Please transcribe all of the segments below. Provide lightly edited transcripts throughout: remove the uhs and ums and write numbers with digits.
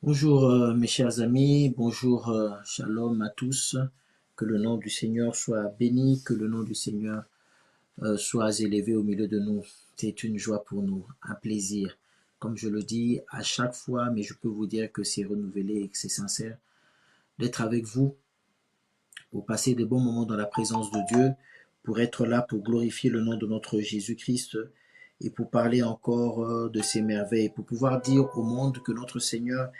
Bonjour mes chers amis, bonjour, shalom à tous, que le nom du Seigneur soit béni, que le nom du Seigneur soit élevé au milieu de nous. C'est une joie pour nous, un plaisir. Comme je le dis à chaque fois, mais je peux vous dire que c'est renouvelé et que c'est sincère d'être avec vous pour passer des bons moments dans la présence de Dieu, pour être là, pour glorifier le nom de notre Jésus-Christ et pour parler encore de ses merveilles, pour pouvoir dire au monde que notre Seigneur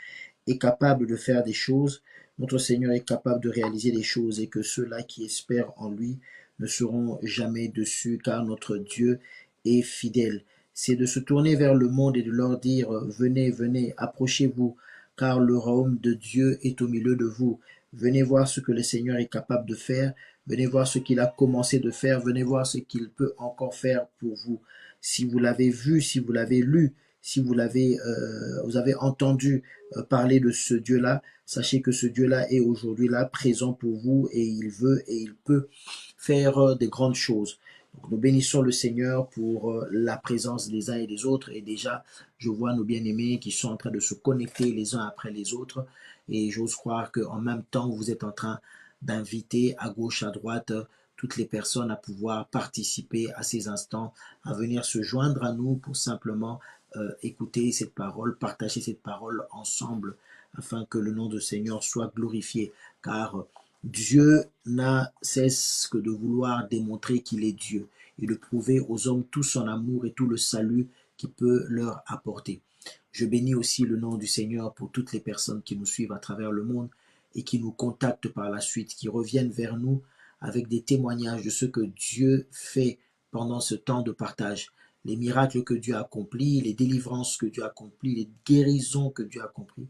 est capable de faire des choses, notre Seigneur est capable de réaliser des choses et que ceux-là qui espèrent en lui ne seront jamais déçus car notre Dieu est fidèle. C'est de se tourner vers le monde et de leur dire, venez, venez, approchez-vous, car le royaume de Dieu est au milieu de vous. Venez voir ce que le Seigneur est capable de faire, venez voir ce qu'il a commencé de faire, venez voir ce qu'il peut encore faire pour vous. Si vous l'avez vu, si vous l'avez lu, si vous avez entendu parler de ce Dieu-là, sachez que ce Dieu-là est aujourd'hui là, présent pour vous et il veut et il peut faire des grandes choses. Donc, nous bénissons le Seigneur pour la présence des uns et des autres. Et déjà, je vois nos bien-aimés qui sont en train de se connecter les uns après les autres. Et j'ose croire qu'en même temps, vous êtes en train d'inviter à gauche, à droite, toutes les personnes à pouvoir participer à ces instants, à venir se joindre à nous pour simplement écouter cette parole, partager cette parole ensemble afin que le nom du Seigneur soit glorifié. Car Dieu n'a cesse que de vouloir démontrer qu'il est Dieu et de prouver aux hommes tout son amour et tout le salut qu'il peut leur apporter. Je bénis aussi le nom du Seigneur pour toutes les personnes qui nous suivent à travers le monde et qui nous contactent par la suite, qui reviennent vers nous avec des témoignages de ce que Dieu fait pendant ce temps de partage. Les miracles que Dieu a accomplis, les délivrances que Dieu a accomplis, les guérisons que Dieu a accomplis,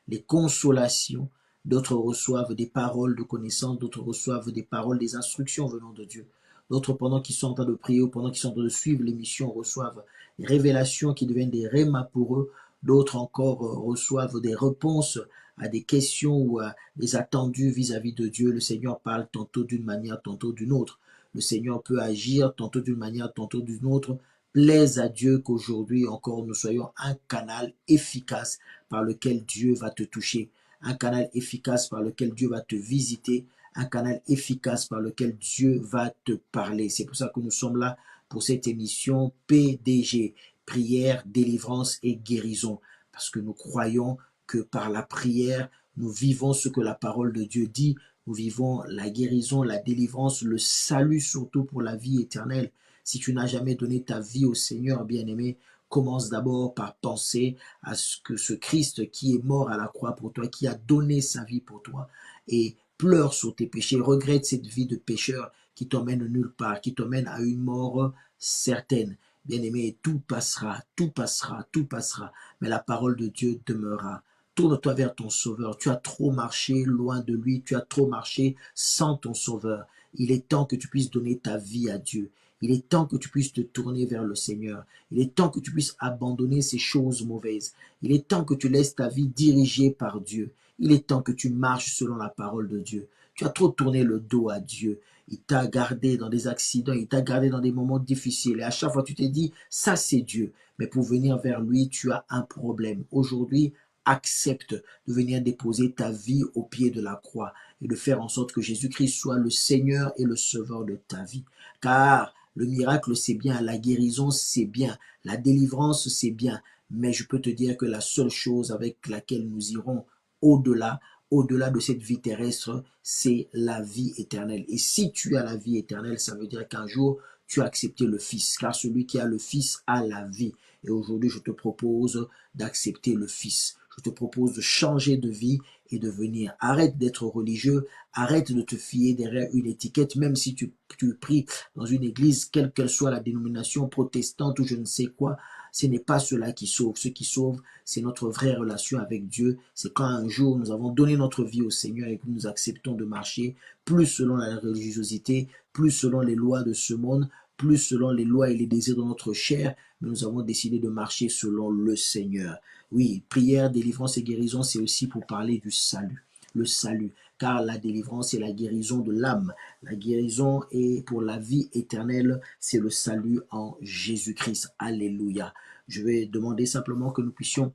les consolations. D'autres reçoivent des paroles de connaissance, d'autres reçoivent des paroles, des instructions venant de Dieu. D'autres, pendant qu'ils sont en train de prier ou pendant qu'ils sont en train de suivre l'émission, reçoivent des révélations qui deviennent des rémas pour eux. D'autres encore reçoivent des réponses à des questions ou à des attendus vis-à-vis de Dieu. Le Seigneur parle tantôt d'une manière, tantôt d'une autre. Le Seigneur peut agir tantôt d'une manière, tantôt d'une autre. Plaise à Dieu qu'aujourd'hui encore nous soyons un canal efficace par lequel Dieu va te toucher, un canal efficace par lequel Dieu va te visiter, un canal efficace par lequel Dieu va te parler. C'est pour ça que nous sommes là pour cette émission PDG, prière, délivrance et guérison, parce que nous croyons que par la prière, nous vivons ce que la parole de Dieu dit, nous vivons la guérison, la délivrance, le salut surtout pour la vie éternelle. Si tu n'as jamais donné ta vie au Seigneur, bien-aimé, commence d'abord par penser à ce que ce Christ qui est mort à la croix pour toi, qui a donné sa vie pour toi, et pleure sur tes péchés, regrette cette vie de pécheur qui t'emmène nulle part, qui t'emmène à une mort certaine. Bien-aimé, tout passera, tout passera, tout passera, mais la parole de Dieu demeurera. Tourne-toi vers ton Sauveur. Tu as trop marché loin de lui, tu as trop marché sans ton Sauveur. Il est temps que tu puisses donner ta vie à Dieu. Il est temps que tu puisses te tourner vers le Seigneur. Il est temps que tu puisses abandonner ces choses mauvaises. Il est temps que tu laisses ta vie dirigée par Dieu. Il est temps que tu marches selon la parole de Dieu. Tu as trop tourné le dos à Dieu. Il t'a gardé dans des accidents, il t'a gardé dans des moments difficiles. Et à chaque fois, tu t'es dit, ça c'est Dieu. Mais pour venir vers lui, tu as un problème. Aujourd'hui, accepte de venir déposer ta vie au pied de la croix et de faire en sorte que Jésus-Christ soit le Seigneur et le Sauveur de ta vie. Car le miracle, c'est bien, la guérison, c'est bien, la délivrance, c'est bien. Mais je peux te dire que la seule chose avec laquelle nous irons au-delà, au-delà de cette vie terrestre, c'est la vie éternelle. Et si tu as la vie éternelle, ça veut dire qu'un jour, tu as accepté le Fils, car celui qui a le Fils a la vie. Et aujourd'hui, je te propose d'accepter le Fils. Je te propose de changer de vie et de venir. Arrête d'être religieux, arrête de te fier derrière une étiquette, même si tu pries dans une église, quelle qu'elle soit la dénomination protestante ou je ne sais quoi. Ce n'est pas cela qui sauve. Ce qui sauve, c'est notre vraie relation avec Dieu. C'est quand un jour nous avons donné notre vie au Seigneur et que nous acceptons de marcher plus selon la religiosité, plus selon les lois de ce monde, plus selon les lois et les désirs de notre chair, mais nous avons décidé de marcher selon le Seigneur. Oui, prière, délivrance et guérison, c'est aussi pour parler du salut. Le salut, car la délivrance est la guérison de l'âme. La guérison est pour la vie éternelle, c'est le salut en Jésus-Christ. Alléluia. Je vais demander simplement que nous puissions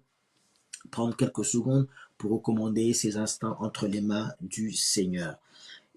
prendre quelques secondes pour recommander ces instants entre les mains du Seigneur.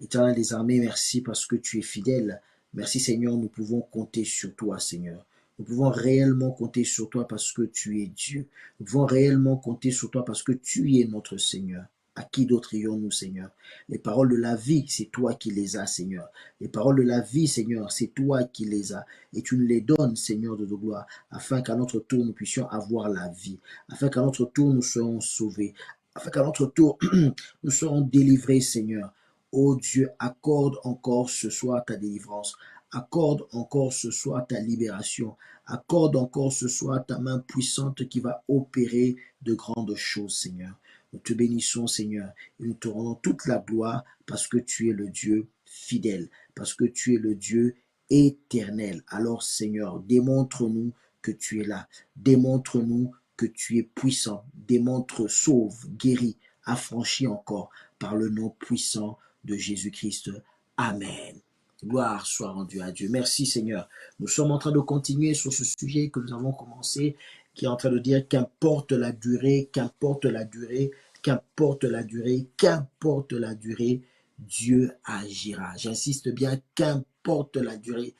Éternel des armées, merci parce que tu es fidèle. Merci Seigneur, nous pouvons compter sur toi Seigneur. Nous pouvons réellement compter sur toi parce que tu es Dieu. Nous pouvons réellement compter sur toi parce que tu es notre Seigneur. À qui d'autre irions-nous, Seigneur? Les paroles de la vie, c'est toi qui les as, Seigneur. Les paroles de la vie, Seigneur, c'est toi qui les as. Et tu nous les donnes, Seigneur de gloire, afin qu'à notre tour, nous puissions avoir la vie. Afin qu'à notre tour, nous soyons sauvés. Afin qu'à notre tour, nous serons délivrés, Seigneur. Oh Dieu, accorde encore ce soir ta délivrance. Accorde encore ce soir ta libération. Accorde encore ce soir ta main puissante qui va opérer de grandes choses, Seigneur. Nous te bénissons, Seigneur, et nous te rendons toute la gloire parce que tu es le Dieu fidèle, parce que tu es le Dieu éternel. Alors, Seigneur, démontre-nous que tu es là. Démontre-nous que tu es puissant. Démontre, sauve, guéris, affranchis encore par le nom puissant de Jésus-Christ. Amen. Gloire soit rendue à Dieu. Merci Seigneur. Nous sommes en train de continuer sur ce sujet que nous avons commencé, qui est en train de dire qu'importe la durée, qu'importe la durée, qu'importe la durée, qu'importe la durée, Dieu agira. J'insiste bien, qu'importe la durée,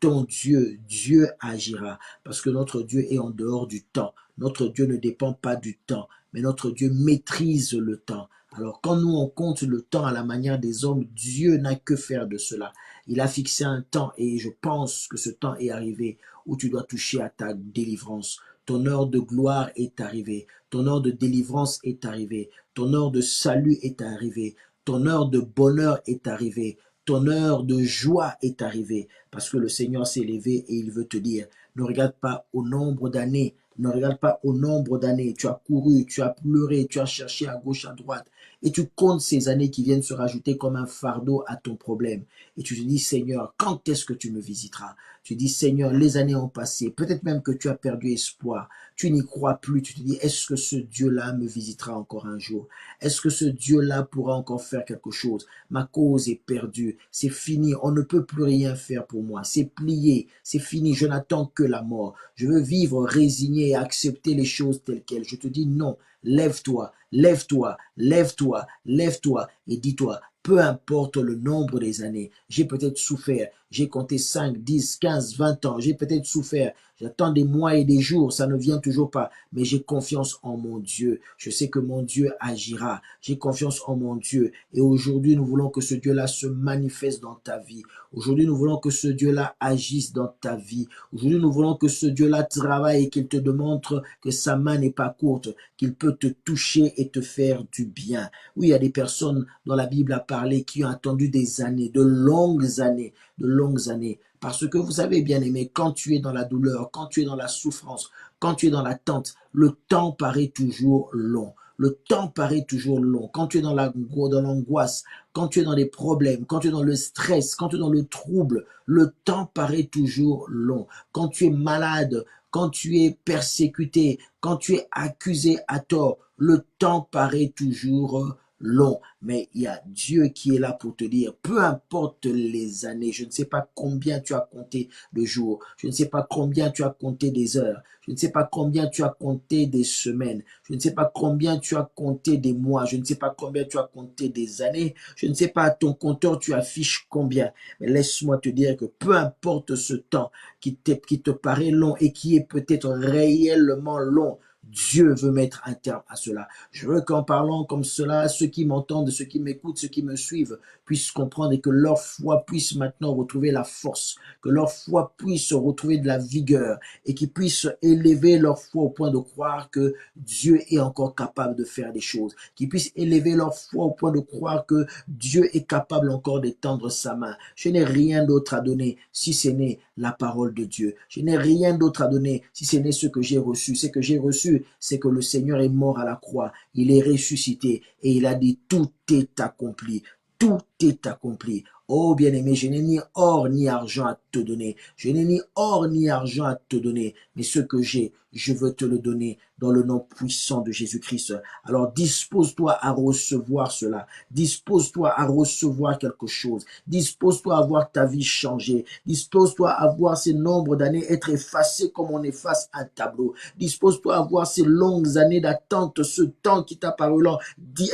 ton Dieu, Dieu agira. Parce que notre Dieu est en dehors du temps. Notre Dieu ne dépend pas du temps, mais notre Dieu maîtrise le temps. Alors quand nous on compte le temps à la manière des hommes, Dieu n'a que faire de cela. Il a fixé un temps et je pense que ce temps est arrivé où tu dois toucher à ta délivrance. Ton heure de gloire est arrivée. Ton heure de délivrance est arrivée. Ton heure de salut est arrivée. Ton heure de bonheur est arrivée. Ton heure de joie est arrivée. Parce que le Seigneur s'est levé et il veut te dire, ne regarde pas au nombre d'années. Ne regarde pas au nombre d'années. Tu as couru, tu as pleuré, tu as cherché à gauche, à droite. Et tu comptes ces années qui viennent se rajouter comme un fardeau à ton problème. Et tu te dis, Seigneur, quand est-ce que tu me visiteras? Tu dis, Seigneur, les années ont passé. Peut-être même que tu as perdu espoir. Tu n'y crois plus. Tu te dis, est-ce que ce Dieu-là me visitera encore un jour? Est-ce que ce Dieu-là pourra encore faire quelque chose? Ma cause est perdue. C'est fini. On ne peut plus rien faire pour moi. C'est plié. C'est fini. Je n'attends que la mort. Je veux vivre résigné et accepter les choses telles quelles. Je te dis non. Lève-toi, lève-toi, lève-toi, lève-toi et dis-toi, peu importe le nombre des années, j'ai peut-être souffert, j'ai compté 5, 10, 15, 20 ans, j'ai peut-être souffert, j'attends des mois et des jours, ça ne vient toujours pas, mais j'ai confiance en mon Dieu, je sais que mon Dieu agira, j'ai confiance en mon Dieu et aujourd'hui nous voulons que ce Dieu-là se manifeste dans ta vie, aujourd'hui nous voulons que ce Dieu-là agisse dans ta vie, aujourd'hui nous voulons que ce Dieu-là travaille et qu'il te démontre que sa main n'est pas courte, qu'il peut te toucher et te faire du bien. Oui, il y a des personnes dont la Bible a parlé qui ont attendu des années, de longues années, de longues années. Parce que vous savez, bien aimé, quand tu es dans la douleur, quand tu es dans la souffrance, quand tu es dans l'attente, le temps paraît toujours long. Le temps paraît toujours long. Quand tu es dans l'angoisse, quand tu es dans les problèmes, quand tu es dans le stress, quand tu es dans le trouble, le temps paraît toujours long. Quand tu es malade, quand tu es persécuté, quand tu es accusé à tort, le temps paraît toujours long. Mais il y a Dieu qui est là pour te dire, peu importe les années, je ne sais pas combien tu as compté de jours, je ne sais pas combien tu as compté des heures, je ne sais pas combien tu as compté des semaines, je ne sais pas combien tu as compté des mois, je ne sais pas combien tu as compté des années, je ne sais pas à ton compteur tu affiches combien. Mais laisse-moi te dire que peu importe ce temps qui te paraît long et qui est peut-être réellement long, Dieu veut mettre un terme à cela. Je veux qu'en parlant comme cela, ceux qui m'entendent, ceux qui m'écoutent, ceux qui me suivent, puissent comprendre et que leur foi puisse maintenant retrouver la force, que leur foi puisse retrouver de la vigueur et qu'ils puissent élever leur foi au point de croire que Dieu est encore capable de faire des choses, qu'ils puissent élever leur foi au point de croire que Dieu est capable encore d'étendre sa main. Je n'ai rien d'autre à donner si ce n'est la parole de Dieu. Je n'ai rien d'autre à donner si ce n'est ce que j'ai reçu. Ce que j'ai reçu, c'est que le Seigneur est mort à la croix. Il est ressuscité et il a dit tout est accompli. Tout est accompli. Oh bien-aimé, je n'ai ni or ni argent à te donner. Je n'ai ni or ni argent à te donner. Mais ce que j'ai, je veux te le donner dans le nom puissant de Jésus-Christ. Alors dispose-toi à recevoir cela. Dispose-toi à recevoir quelque chose. Dispose-toi à voir ta vie changer. Dispose-toi à voir ces nombres d'années être effacés comme on efface un tableau. Dispose-toi à voir ces longues années d'attente, ce temps qui t'a paru lent,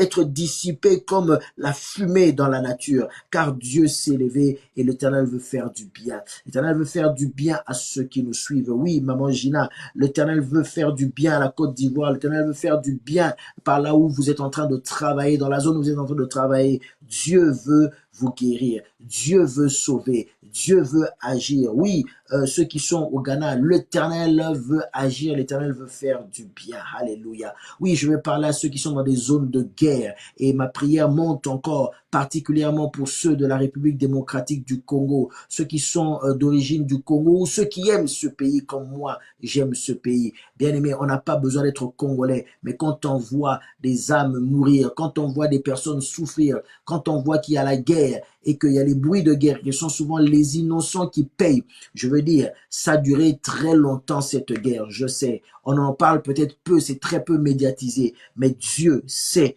être dissipé comme la fumée dans la nature. Car Dieu s'est levé et l'Éternel veut faire du bien. L'Éternel veut faire du bien à ceux qui nous suivent. Oui, maman Gina, l'Éternel veut faire du bien à la Côte d'Ivoire. L'Éternel veut faire du bien par là où vous êtes en train de travailler, dans la zone où vous êtes en train de travailler. Dieu veut vous guérir. Dieu veut sauver. Dieu veut agir. Oui, ceux qui sont au Ghana, l'Éternel veut agir. L'Éternel veut faire du bien. Alléluia. Oui, je vais parler à ceux qui sont dans des zones de guerre. Et ma prière monte encore particulièrement pour ceux de la République démocratique du Congo, ceux qui sont d'origine du Congo ou ceux qui aiment ce pays comme moi, j'aime ce pays. Bien aimé, on n'a pas besoin d'être congolais, mais quand on voit des âmes mourir, quand on voit des personnes souffrir, quand on voit qu'il y a la guerre et qu'il y a les bruits de guerre, qui sont souvent les innocents qui payent, je veux dire, ça a duré très longtemps cette guerre, je sais. On en parle peut-être peu, c'est très peu médiatisé, mais Dieu sait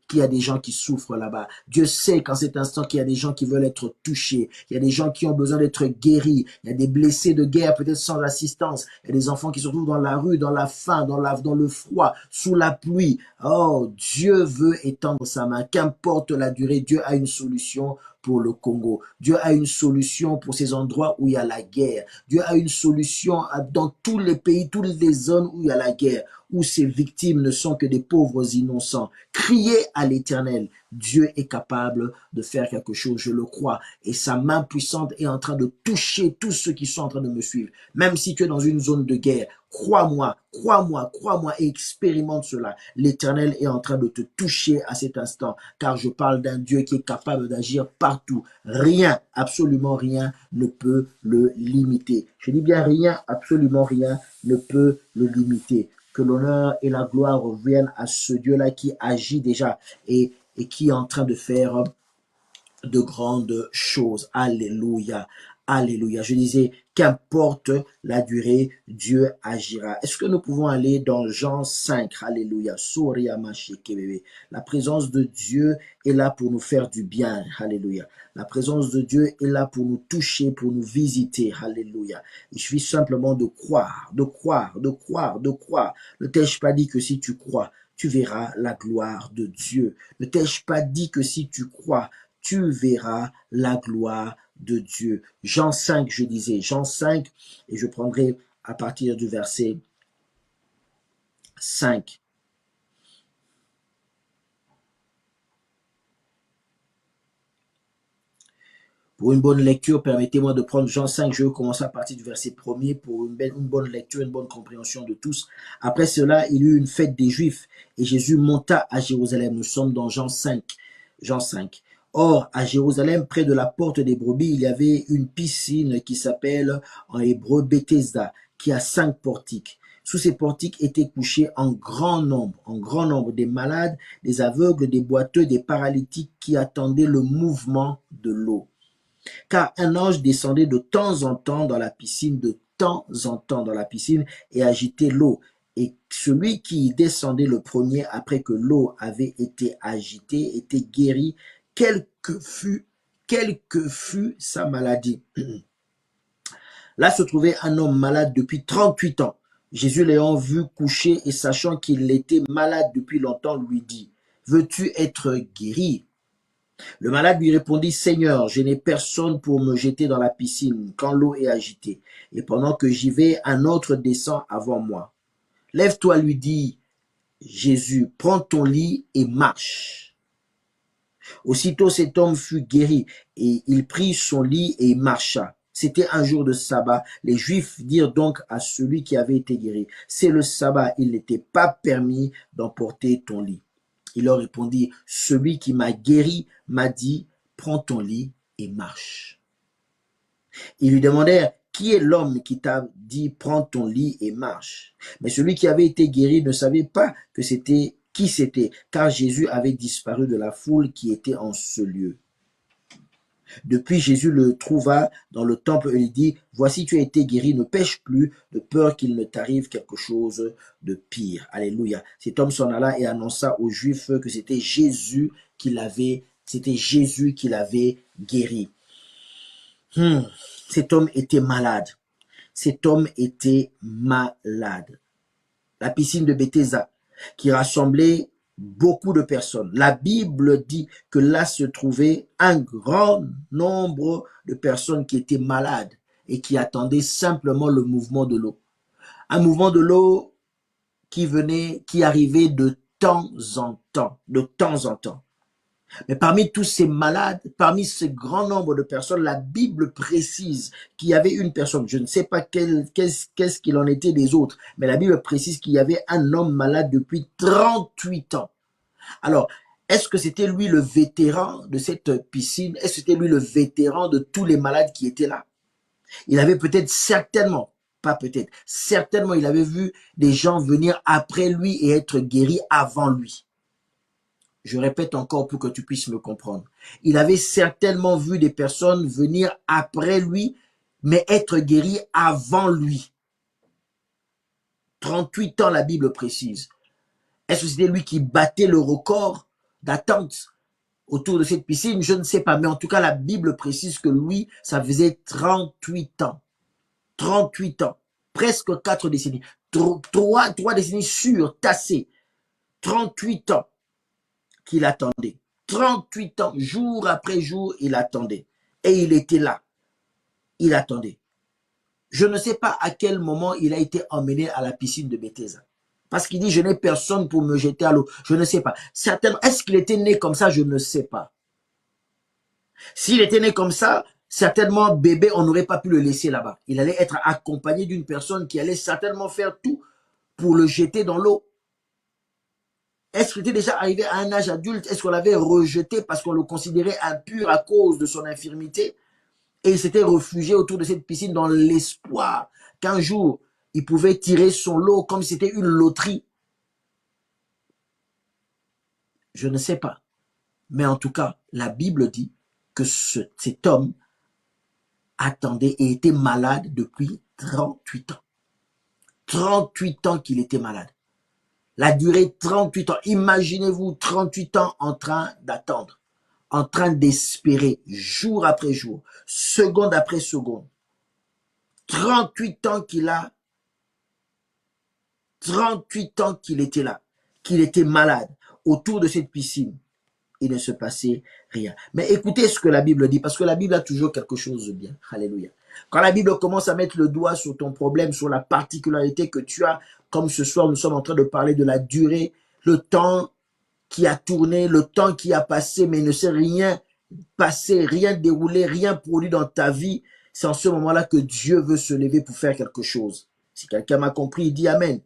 qu'il y a des gens qui souffrent là-bas. Dieu sait qu'en cet instant qu'il y a des gens qui veulent être touchés, il y a des gens qui ont besoin d'être guéris, il y a des blessés de guerre peut-être sans assistance, il y a des enfants qui se retrouvent dans la rue, dans la faim, dans le froid, sous la pluie. Oh, Dieu veut étendre sa main, qu'importe la durée, Dieu a une solution pour le Congo. Dieu a une solution pour ces endroits où il y a la guerre. Dieu a une solution dans tous les pays, toutes les zones où il y a la guerre, où ces victimes ne sont que des pauvres innocents. Criez à l'Éternel. Dieu est capable de faire quelque chose, je le crois. Et sa main puissante est en train de toucher tous ceux qui sont en train de me suivre. Même si tu es dans une zone de guerre, crois-moi, crois-moi, crois-moi et expérimente cela. L'Éternel est en train de te toucher à cet instant, car je parle d'un Dieu qui est capable d'agir partout. Rien, absolument rien ne peut le limiter. Je dis bien rien, absolument rien ne peut le limiter. Que l'honneur et la gloire reviennent à ce Dieu-là qui agit déjà et qui est en train de faire de grandes choses. Alléluia. Alléluia. Je disais, qu'importe la durée, Dieu agira. Est-ce que nous pouvons aller dans Jean 5? Alléluia. La présence de Dieu est là pour nous faire du bien. Alléluia. La présence de Dieu est là pour nous toucher, pour nous visiter. Alléluia. Il suffit simplement de croire, de croire, de croire, de croire. Ne t'ai-je pas dit que si tu crois, tu verras la gloire de Dieu? Ne t'ai-je pas dit que si tu crois, tu verras la gloire de Dieu. Jean 5, je disais, Jean 5, et je prendrai à partir du verset 5. Pour une bonne lecture, permettez-moi de prendre Jean 5, je vais commencer à partir du verset 1er pour une bonne lecture, une bonne compréhension de tous. Après cela, il y eut une fête des Juifs et Jésus monta à Jérusalem. Nous sommes dans Jean 5. Jean 5. Or, à Jérusalem, près de la porte des brebis, il y avait une piscine qui s'appelle en hébreu Bethesda, qui a 5 portiques. Sous ces portiques étaient couchés en grand nombre des malades, des aveugles, des boiteux, des paralytiques qui attendaient le mouvement de l'eau. Car un ange descendait de temps en temps dans la piscine, et agitait l'eau. Et celui qui descendait le premier après que l'eau avait été agitée était guéri, quelle que fût sa maladie. Là se trouvait un homme malade depuis 38 ans. Jésus l'ayant vu couché et sachant qu'il était malade depuis longtemps, lui dit, « Veux-tu être guéri ?» Le malade lui répondit, « Seigneur, je n'ai personne pour me jeter dans la piscine quand l'eau est agitée. Et pendant que j'y vais, un autre descend avant moi. Lève-toi, lui dit Jésus, prends ton lit et marche. » Aussitôt cet homme fut guéri, et il prit son lit et marcha. C'était un jour de sabbat. Les Juifs dirent donc à celui qui avait été guéri, « C'est le sabbat, il n'était pas permis d'emporter ton lit. » Il leur répondit, « Celui qui m'a guéri m'a dit, prends ton lit et marche. » Ils lui demandèrent, « Qui est l'homme qui t'a dit, prends ton lit et marche ?» Mais celui qui avait été guéri ne savait pas que c'était qui c'était, car Jésus avait disparu de la foule qui était en ce lieu. Depuis, Jésus le trouva dans le temple et lui dit, « Voici, tu as été guéri, ne pêche plus, de peur qu'il ne t'arrive quelque chose de pire. » Alléluia. Cet homme s'en alla et annonça aux Juifs que c'était Jésus qui l'avait guéri. Cet homme était malade. Cet homme était malade. La piscine de Bethesda, qui rassemblait beaucoup de personnes. La Bible dit que là se trouvait un grand nombre de personnes qui étaient malades et qui attendaient simplement le mouvement de l'eau. Un mouvement de l'eau qui arrivait de temps en temps. Mais parmi tous ces malades, parmi ce grand nombre de personnes, la Bible précise qu'il y avait une personne, je ne sais pas qu'est-ce qu'il en était des autres, mais la Bible précise qu'il y avait un homme malade depuis 38 ans. Alors, est-ce que c'était lui le vétéran de cette piscine? Est-ce que c'était lui le vétéran de tous les malades qui étaient là? Il avait peut-être certainement, pas peut-être, certainement il avait vu des gens venir après lui et être guéris avant lui. Je répète encore pour que tu puisses me comprendre. Il avait certainement vu des personnes venir après lui, mais être guéris avant lui. 38 ans, la Bible précise. Est-ce que c'était lui qui battait le record d'attente autour de cette piscine? Je ne sais pas, mais en tout cas, la Bible précise que lui, ça faisait 38 ans. 38 ans, presque 4 décennies. 3 décennies sûres, tassées. 38 ans qu'il attendait. 38 ans, jour après jour, il attendait. Et il était là. Il attendait. Je ne sais pas à quel moment il a été emmené à la piscine de Bethesda. Parce qu'il dit, je n'ai personne pour me jeter à l'eau. Je ne sais pas. Certainement, est-ce qu'il était né comme ça? Je ne sais pas. S'il était né comme ça, certainement, bébé, on n'aurait pas pu le laisser là-bas. Il allait être accompagné d'une personne qui allait certainement faire tout pour le jeter dans l'eau. Est-ce qu'il était déjà arrivé à un âge adulte? Est-ce qu'on l'avait rejeté parce qu'on le considérait impur à cause de son infirmité? Et il s'était réfugié autour de cette piscine dans l'espoir qu'un jour, il pouvait tirer son lot comme si c'était une loterie. Je ne sais pas. Mais en tout cas, la Bible dit que cet homme attendait et était malade depuis 38 ans. 38 ans qu'il était malade. La durée 38 ans. Imaginez-vous 38 ans en train d'attendre, en train d'espérer jour après jour, seconde après seconde. 38 ans qu'il a, 38 ans qu'il était là, qu'il était malade autour de cette piscine. Il ne se passait rien. Mais écoutez ce que la Bible dit, parce que la Bible a toujours quelque chose de bien. Alléluia. Quand la Bible commence à mettre le doigt sur ton problème, sur la particularité que tu as, comme ce soir nous sommes en train de parler de la durée, le temps qui a tourné, le temps qui a passé, mais il ne s'est rien passé, rien déroulé, rien produit dans ta vie, c'est en ce moment-là que Dieu veut se lever pour faire quelque chose. Si quelqu'un m'a compris, il dit Amen.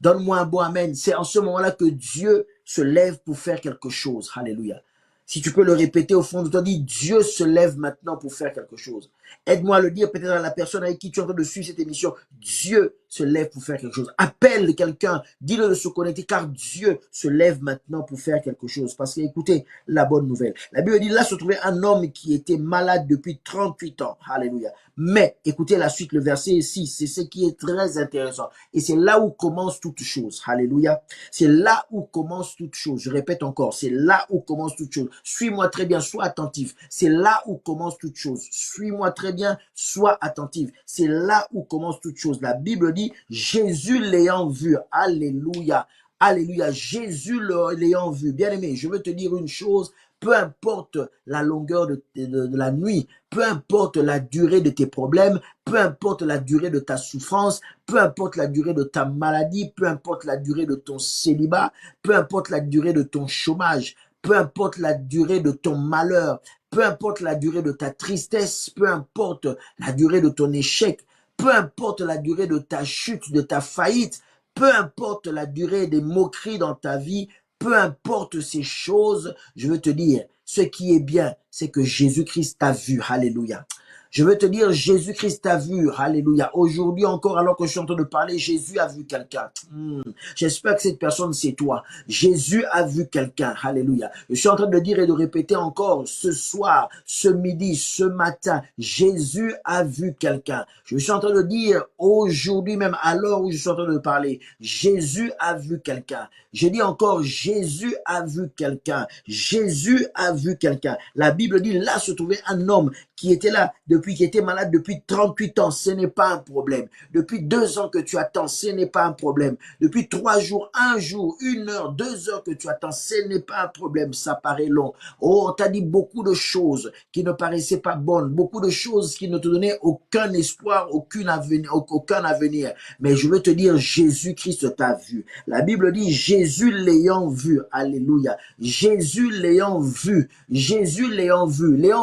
Donne-moi un bon Amen. C'est en ce moment-là que Dieu se lève pour faire quelque chose. Alléluia. Si tu peux le répéter au fond de toi, dis Dieu se lève maintenant pour faire quelque chose. Aide-moi à le dire peut-être à la personne avec qui tu es en train de suivre cette émission. Dieu se lève pour faire quelque chose. Appelle quelqu'un, dis-le de se connecter car Dieu se lève maintenant pour faire quelque chose. Parce que écoutez la bonne nouvelle. La Bible dit là se trouvait un homme qui était malade depuis 38 ans. Alléluia. Mais écoutez la suite, le verset 6, c'est ce qui est très intéressant. Et c'est là où commence toute chose. Alléluia. C'est là où commence toute chose. Je répète encore, c'est là où commence toute chose. Suis-moi très bien, sois attentif. C'est là où commence toute chose. Suis-moi très bien, sois attentif. C'est là où commence toute chose. La Bible dit, Jésus l'ayant vu. Alléluia. Alléluia. Jésus l'ayant vu. Bien-aimé, je veux te dire une chose. Peu importe la longueur de la nuit, peu importe la durée de tes problèmes, peu importe la durée de ta souffrance, peu importe la durée de ta maladie, peu importe la durée de ton célibat, peu importe la durée de ton chômage, peu importe la durée de ton malheur, peu importe la durée de ta tristesse, peu importe la durée de ton échec, peu importe la durée de ta chute, de ta faillite, peu importe la durée des moqueries dans ta vie, peu importe ces choses, je veux te dire, ce qui est bien, c'est que Jésus-Christ t'a vu. Alléluia. Je veux te dire, Jésus-Christ t'a vu. Alléluia. Aujourd'hui encore, alors que je suis en train de parler, Jésus a vu quelqu'un. J'espère que cette personne, c'est toi. Jésus a vu quelqu'un. Alléluia. Je suis en train de dire et de répéter encore ce soir, ce midi, ce matin, Jésus a vu quelqu'un. Je suis en train de dire aujourd'hui même, à l'heure où je suis en train de parler, Jésus a vu quelqu'un. Je dis encore, Jésus a vu quelqu'un. Jésus a vu quelqu'un. La Bible dit, là se trouvait un homme qui était là depuis, qui était malade depuis 38 ans. Ce n'est pas un problème. Depuis 2 ans que tu attends, ce n'est pas un problème. Depuis 3 jours, 1 jour, 1 heure, 2 heures que tu attends, ce n'est pas un problème. Ça paraît long. Oh, on t'a dit beaucoup de choses qui ne paraissaient pas bonnes, beaucoup de choses qui ne te donnaient aucun espoir, aucun avenir. Mais je veux te dire, Jésus-Christ t'a vu. La Bible dit, Jésus l'ayant vu, alléluia. Jésus l'ayant vu, l'ayant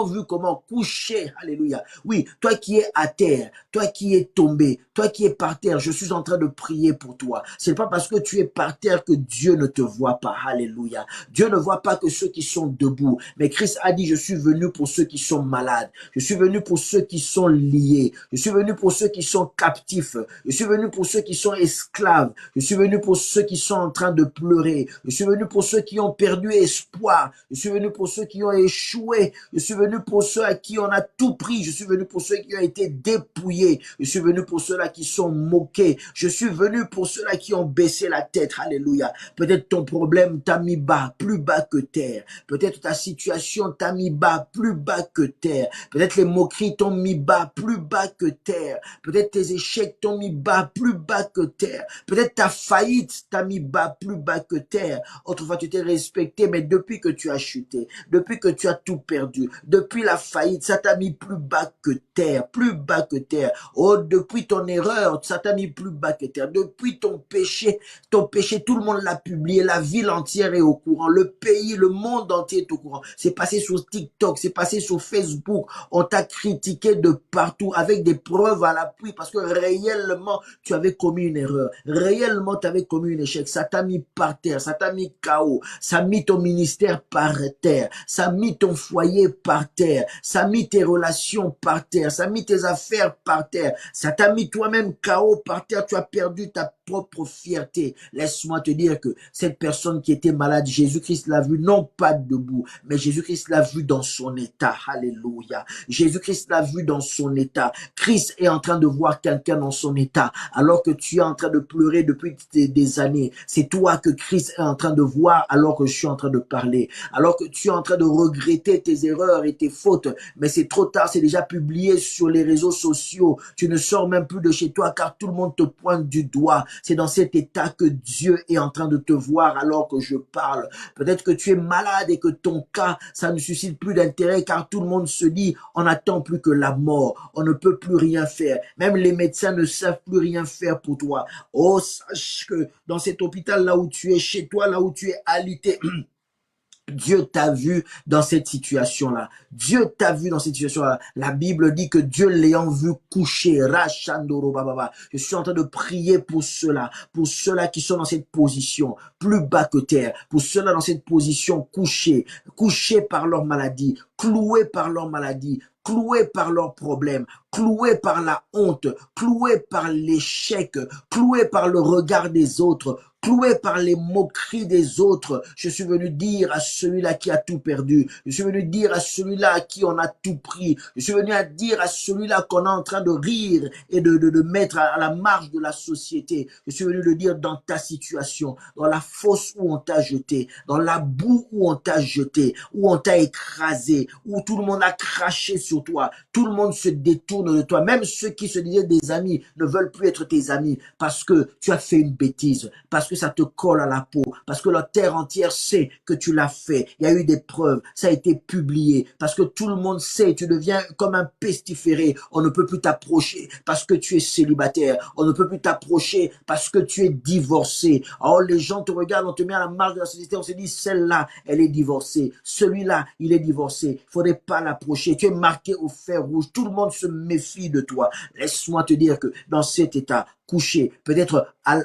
vu comment coucher, alléluia. Oui, toi qui es à terre, toi qui es tombé, toi qui es par terre, je suis en train de prier pour toi. C'est pas parce que tu es par terre que Dieu ne te voit pas, alléluia. Dieu ne voit pas que ceux qui sont debout. Mais Christ a dit, je suis venu pour ceux qui sont malades. Je suis venu pour ceux qui sont liés. Je suis venu pour ceux qui sont captifs. Je suis venu pour ceux qui sont esclaves. Je suis venu pour ceux qui sont en train de pleurer. Je suis venu pour ceux qui ont perdu espoir. Je suis venu pour ceux qui ont échoué. Je suis venu pour ceux à qui on a tout pris. Je suis venu pour ceux qui ont été dépouillés. Je suis venu pour ceux-là qui sont moqués. Je suis venu pour ceux-là qui ont baissé la tête. Alléluia. Peut-être ton problème t'a mis bas, plus bas que terre. Peut-être ta situation t'a mis bas, plus bas que terre. Peut-être les moqueries t'ont mis bas, plus bas que terre. Peut-être tes échecs t'ont mis bas, plus bas que terre. Peut-être ta faillite t'a mis bas, plus bas que terre. Autrefois, tu t'es respecté, mais depuis que tu as chuté, depuis que tu as tout perdu, depuis la faillite, ça t'a mis plus bas que terre, plus bas que terre. Oh, depuis ton erreur, ça t'a mis plus bas que terre. Depuis ton péché, tout le monde l'a publié, la ville entière est au courant, le pays, le monde entier est au courant. C'est passé sur TikTok, c'est passé sur Facebook, on t'a critiqué de partout avec des preuves à l'appui parce que réellement, tu avais commis une erreur. Réellement, tu avais commis un échec. Ça t'a mis par terre, ça t'a mis KO, ça a mis ton ministère par terre, ça a mis ton foyer par terre, ça a mis tes relations par terre, ça a mis tes affaires par terre, ça t'a mis toi-même KO par terre, tu as perdu ta propre fierté. Laisse-moi te dire que cette personne qui était malade, Jésus-Christ l'a vu non pas debout, mais Jésus-Christ l'a vu dans son état. Alléluia. Jésus-Christ l'a vu dans son état. Christ est en train de voir quelqu'un dans son état, alors que tu es en train de pleurer depuis des années. C'est toi que Christ est en train de voir alors que je suis en train de parler. Alors que tu es en train de regretter tes erreurs et tes fautes, mais c'est trop tard, c'est déjà publié sur les réseaux sociaux. Tu ne sors même plus de chez toi car tout le monde te pointe du doigt. C'est dans cet état que Dieu est en train de te voir alors que je parle. Peut-être que tu es malade et que ton cas, ça ne suscite plus d'intérêt car tout le monde se dit, on n'attend plus que la mort. On ne peut plus rien faire. Même les médecins ne savent plus rien faire pour toi. Oh, sache que dans cet hôpital, là où tu es, chez toi, là où tu es alité, Dieu t'a vu dans cette situation-là. Dieu t'a vu dans cette situation-là. La Bible dit que Dieu l'ayant vu coucher, Rachandoro Bababa. Je suis en train de prier pour ceux-là qui sont dans cette position, plus bas que terre, pour ceux-là dans cette position couchés par leur maladie, cloués par leur maladie, cloués par leurs problèmes, cloués par la honte, cloués par l'échec, cloués par le regard des autres, cloué par les moqueries des autres. Je suis venu dire à celui-là qui a tout perdu. Je suis venu dire à celui-là à qui on a tout pris. Je suis venu à dire à celui-là qu'on est en train de rire et de mettre à la marge de la société. Je suis venu le dire dans ta situation, dans la fosse où on t'a jeté, dans la boue où on t'a jeté, où on t'a écrasé, où tout le monde a craché sur toi. Tout le monde se détourne de toi. Même ceux qui se disaient des amis ne veulent plus être tes amis parce que tu as fait une bêtise, parce que ça te colle à la peau, parce que la terre entière sait que tu l'as fait. Il y a eu des preuves, ça a été publié, parce que tout le monde sait, tu deviens comme un pestiféré. On ne peut plus t'approcher parce que tu es célibataire. On ne peut plus t'approcher parce que tu es divorcé. Oh, les gens te regardent, on te met à la marge de la société, on se dit, celle-là, elle est divorcée. Celui-là, il est divorcé. Il faudrait pas l'approcher. Tu es marqué au fer rouge. Tout le monde se méfie de toi. Laisse-moi te dire que dans cet état, couché, peut-être à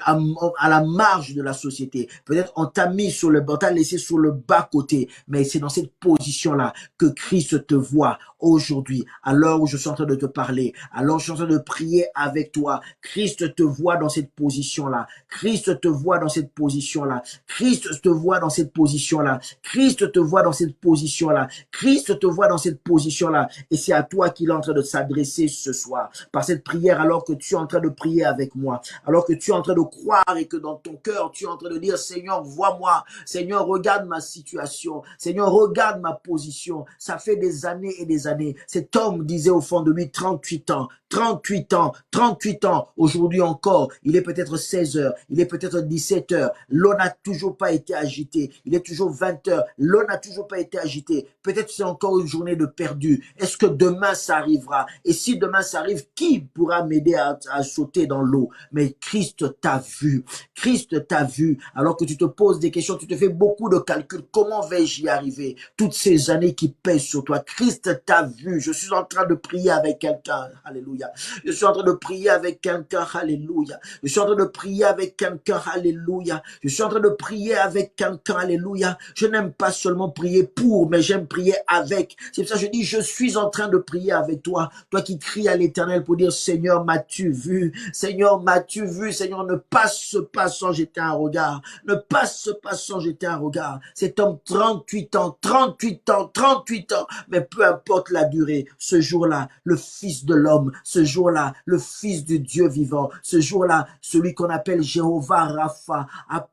la marge de la société. Peut-être on t'a mis sur le, on t'a laissé sur le bas côté, mais c'est dans cette position-là que Christ te voit. aujourd'hui, à l'heure où je suis en train de te parler, alors je suis en train de prier avec toi. Christ te voit dans cette position-là. Christ te voit dans cette position-là. Christ te voit dans cette position-là. Christ te voit dans cette position-là. Christ te voit dans cette position-là. Et c'est à toi qu'il est en train de s'adresser ce soir. Par cette prière, alors que tu es en train de prier avec moi, alors que tu es en train de croire et que dans ton cœur, tu es en train de dire, Seigneur, vois-moi. Seigneur, regarde ma situation. Seigneur, regarde ma position. Ça fait des années et des années. Cet homme disait au fond de lui 38 ans, 38 ans, 38 ans. Aujourd'hui encore, il est peut-être 16 heures, il est peut-être 17 heures. L'eau n'a toujours pas été agitée. Il est toujours 20 heures. L'eau n'a toujours pas été agitée. Peut-être c'est encore une journée de perdu. Est-ce que demain ça arrivera? Et si demain ça arrive, qui pourra m'aider à sauter dans l'eau? Mais Christ t'a vu. Christ t'a vu. Alors que tu te poses des questions, tu te fais beaucoup de calculs. Comment vais-je y arriver? Toutes ces années qui pèsent sur toi. Christ t'a vu. Je suis en train de prier avec quelqu'un. Alléluia. Je suis en train de prier avec quelqu'un. Alléluia. Je suis en train de prier avec quelqu'un. Alléluia. Je suis en train de prier avec quelqu'un. Alléluia. Je n'aime pas seulement prier pour, mais j'aime prier avec. C'est pour ça que je dis, je suis en train de prier avec toi. Toi qui cries à l'Éternel pour dire, Seigneur, m'as-tu vu? Seigneur, m'as-tu vu? Seigneur, ne passe pas sans jeter un regard. Ne passe pas sans jeter un regard. Cet homme, 38 ans, 38 ans, 38 ans. Mais peu importe la durée, ce jour-là, le Fils de l'homme, ce jour-là, le Fils du Dieu vivant, ce jour-là, celui qu'on appelle Jéhovah Rapha, a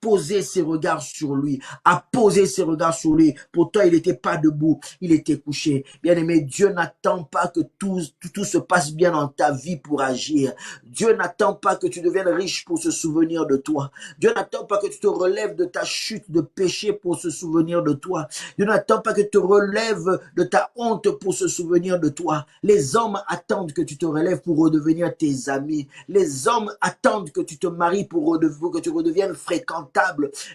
posé ses regards sur lui, a posé ses regards sur lui. Pourtant, il n'était pas debout, il était couché. Bien-aimé, Dieu n'attend pas que tout se passe bien dans ta vie pour agir. Dieu n'attend pas que tu deviennes riche pour se souvenir de toi. Dieu n'attend pas que tu te relèves de ta chute de péché pour se souvenir de toi. Dieu n'attend pas que tu te relèves de ta honte pour se souvenir de toi. Les hommes attendent que tu te relèves pour redevenir tes amis. Les hommes attendent que tu te maries pour que tu redeviennes fréquentable.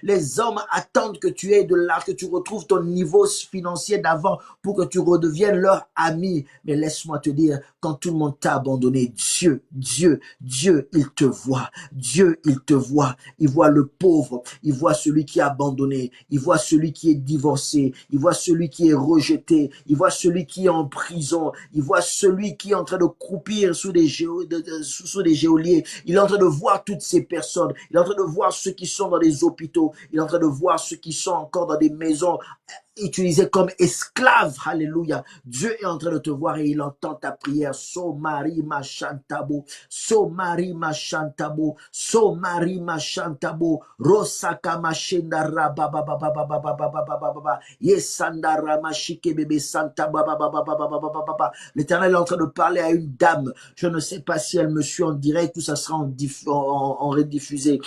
Les hommes attendent que tu aies de l'argent, que tu retrouves ton niveau financier d'avant pour que tu redeviennes leur ami. Mais laisse-moi te dire, quand tout le monde t'a abandonné, Dieu, il te voit. Dieu, il te voit. Il voit le pauvre, il voit celui qui est abandonné, il voit celui qui est divorcé, il voit celui qui est rejeté, il voit celui qui est en prison, il voit celui qui est en train de croupir sous des geôliers. Il est en train de voir toutes ces personnes. Il est en train de voir ceux qui sont dans des hôpitaux. Il est en train de voir ceux qui sont encore dans des maisons utilisés comme esclaves. Alléluia. Dieu est en train de te voir et il entend ta prière. So Marie ma chantabo, so Marie ma chantabo, so Marie ma chantabo, Rosaka ma shendara baba baba baba baba baba baba, Yesandara ma shike bébé santa baba baba baba baba baba. L'Éternel est en train de parler à une dame. Je ne sais pas si elle me suit en direct ou ça sera en rediffusé.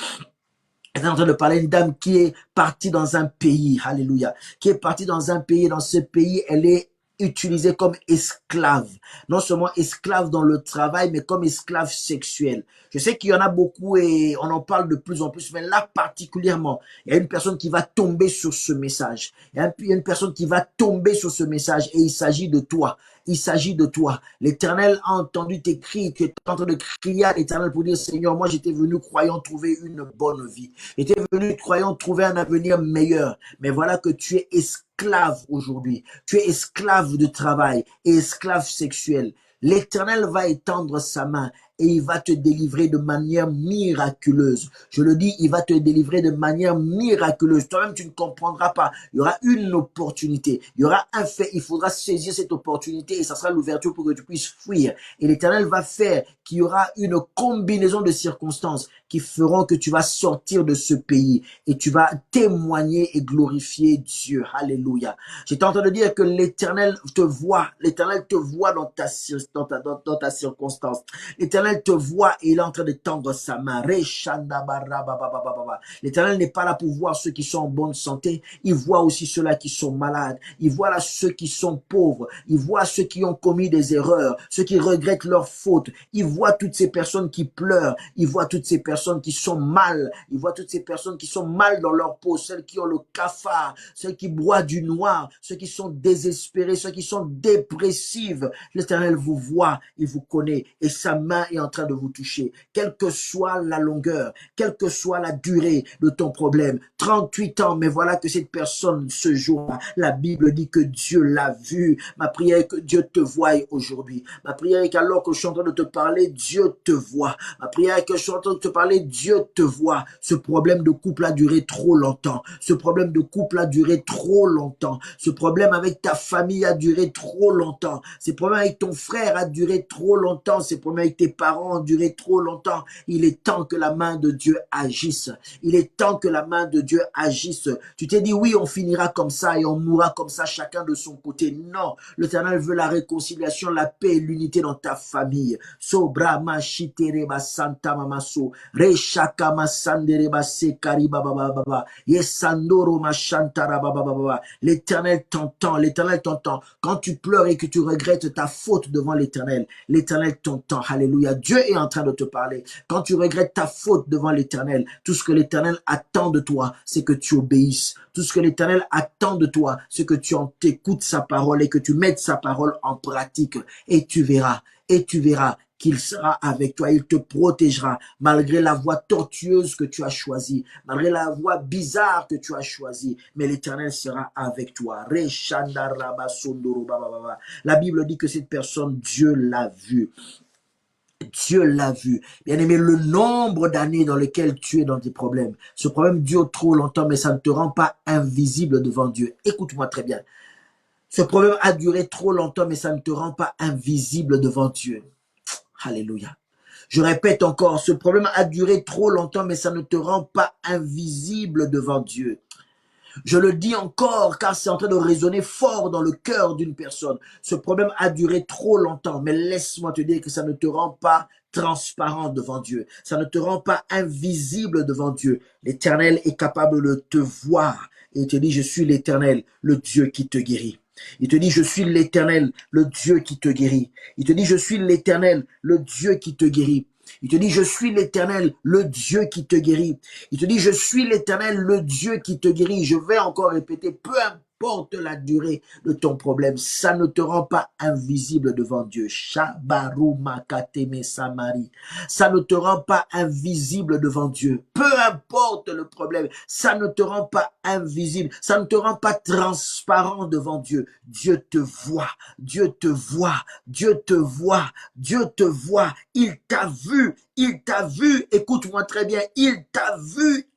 Elle est en train de parler d'une dame qui est partie dans un pays, alléluia, qui est partie dans un pays, dans ce pays, elle est utilisée comme esclave. Non seulement esclave dans le travail, mais comme esclave sexuelle. Je sais qu'il y en a beaucoup et on en parle de plus en plus, mais là particulièrement, il y a une personne qui va tomber sur ce message. Il y a une personne qui va tomber sur ce message et il s'agit de toi. Il s'agit de toi. L'Éternel a entendu tes cris, tu es en train de crier à l'Éternel pour dire, Seigneur, moi j'étais venu croyant trouver une bonne vie. J'étais venu croyant trouver un avenir meilleur. Mais voilà que tu es esclave aujourd'hui. Tu es esclave de travail et esclave sexuel. L'Éternel va étendre sa main et il va te délivrer de manière miraculeuse. Je le dis, il va te délivrer de manière miraculeuse. Toi-même, tu ne comprendras pas. Il y aura une opportunité. Il y aura un fait. Il faudra saisir cette opportunité et ça sera l'ouverture pour que tu puisses fuir. Et l'Éternel va faire qu'il y aura une combinaison de circonstances qui feront que tu vas sortir de ce pays et tu vas témoigner et glorifier Dieu. Alléluia. J'étais en train de dire que l'Éternel te voit. L'Éternel te voit dans ta circonstance. L'Éternel te voit et il est en train de tendre sa main. L'Éternel n'est pas là pour voir ceux qui sont en bonne santé. Il voit aussi ceux-là qui sont malades. Il voit là ceux qui sont pauvres. Il voit ceux qui ont commis des erreurs, ceux qui regrettent leurs fautes. Il voit toutes ces personnes qui pleurent. Il voit toutes ces personnes qui sont mal. Il voit toutes ces personnes qui sont mal dans leur peau, celles qui ont le cafard, celles qui broient du noir, ceux qui sont désespérés, ceux qui sont dépressifs. L'Éternel vous voit, il vous connaît et sa main est en train de vous toucher, quelle que soit la longueur, quelle que soit la durée de ton problème. 38 ans, mais voilà que cette personne, ce jour-là, la Bible dit que Dieu l'a vu. Ma prière est que Dieu te voie aujourd'hui. Ma prière est qu'alors que je suis en train de te parler, Dieu te voit. Ma prière est que je suis en train de te parler, Dieu te voit. Ce problème de couple a duré trop longtemps. Ce problème de couple a duré trop longtemps. Ce problème avec ta famille a duré trop longtemps. Ce problème avec ton frère a duré trop longtemps. Ces problèmes avec tes parents ont duré trop longtemps. Il est temps que la main de Dieu agisse. Il est temps que la main de Dieu agisse. Tu t'es dit, oui, on finira comme ça et on mourra comme ça, chacun de son côté. Non, l'Éternel veut la réconciliation, la paix et l'unité dans ta famille. Sobra mashitereba santa mamaso, reshaka masandereba sekari baba baba, yesandoro mashantara baba baba. L'Éternel t'entend, l'Éternel t'entend. Quand tu pleures et que tu regrettes ta faute devant l'Éternel, l'Éternel t'entend. Alléluia. Dieu est en train de te parler. Quand tu regrettes ta faute devant l'Éternel, tout ce que l'Éternel attend de toi, c'est que tu obéisses. Tout ce que l'Éternel attend de toi, c'est que tu écoutes sa parole et que tu mettes sa parole en pratique. Et tu verras qu'il sera avec toi, il te protégera malgré la voie tortueuse que tu as choisie, malgré la voie bizarre que tu as choisie, mais l'Éternel sera avec toi. La Bible dit que cette personne, Dieu l'a vue. Dieu l'a vu. Bien-aimé, le nombre d'années dans lesquelles tu es dans tes problèmes, ce problème dure trop longtemps, mais ça ne te rend pas invisible devant Dieu. Écoute-moi très bien. Ce problème a duré trop longtemps, mais ça ne te rend pas invisible devant Dieu. Alléluia. Je répète encore, ce problème a duré trop longtemps, mais ça ne te rend pas invisible devant Dieu. Je le dis encore car c'est en train de résonner fort dans le cœur d'une personne. Ce problème a duré trop longtemps, mais laisse-moi te dire que ça ne te rend pas transparent devant Dieu. Ça ne te rend pas invisible devant Dieu. L'Éternel est capable de te voir. Et il te dit, je suis l'Éternel, le Dieu qui te guérit. Il te dit, je suis l'Éternel, le Dieu qui te guérit. Il te dit, je suis l'Éternel, le Dieu qui te guérit. Il te dit, je suis l'Éternel, le Dieu qui te guérit. Il te dit, je suis l'Éternel, le Dieu qui te guérit. Je vais encore répéter, peu importe la durée de ton problème, ça ne te rend pas invisible devant Dieu. Shabaru makateme samari. Ça ne te rend pas invisible devant Dieu. Peu importe le problème, ça ne te rend pas invisible. Ça ne te rend pas transparent devant Dieu. Dieu te voit. Dieu te voit. Dieu te voit. Dieu te voit. Il t'a vu. Il t'a vu, écoute-moi très bien, il t'a vu,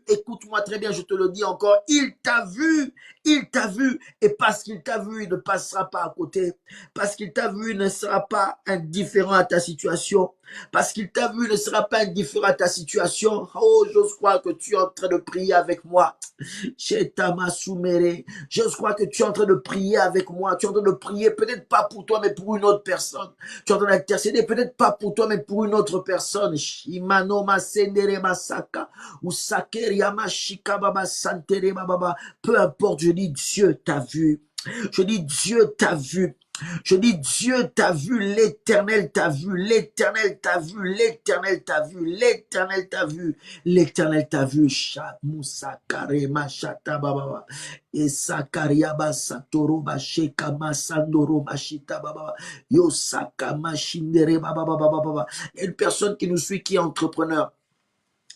écoute-moi très bien, je te le dis encore, il t'a vu, et parce qu'il t'a vu, il ne passera pas à côté, parce qu'il t'a vu, il ne sera pas indifférent à ta situation, parce qu'il t'a vu, il ne sera pas indifférent à ta situation. Oh, j'ose croire que tu es en train de prier avec moi. J'ose croire que tu es en train de prier avec moi, tu es en train de prier peut-être pas pour toi, mais pour une autre personne. Tu es en train d'intercéder peut-être pas pour toi, mais pour une autre personne. Shimano masendere masaka, ou sakeria mashika baba santere baba. Peu importe, je dis Dieu t'a vu. Je dis Dieu t'a vu. Je dis Dieu t'a vu, l'Éternel t'a vu, l'Éternel t'a vu, l'Éternel t'a vu, l'Éternel t'a vu, l'Éternel t'a vu. Shamusakare mashata baba. Et Sakaria basatoro basheka masandoro bashita baba. Yosaka mashindere baba baba baba. Il y a une personne qui nous suit qui est entrepreneur.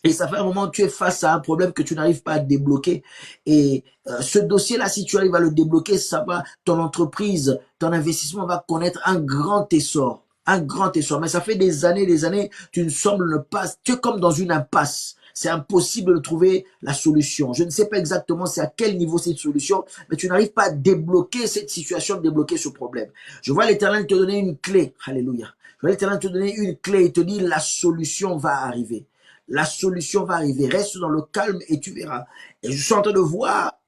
Et ça fait un moment que tu es face à un problème que tu n'arrives pas à débloquer. Et ce dossier-là, si tu arrives à le débloquer, ça va, ton entreprise, ton investissement va connaître un grand essor. Un grand essor. Mais ça fait des années, tu ne sembles ne pas, tu es comme dans une impasse. C'est impossible de trouver la solution. Je ne sais pas exactement c'est à quel niveau cette solution, mais tu n'arrives pas à débloquer cette situation, débloquer ce problème. Je vois l'Éternel te donner une clé. Alléluia. Je vois l'Éternel te donner une clé et te dire la solution va arriver. La solution va arriver. Reste dans le calme et tu verras. Et je suis en train de voir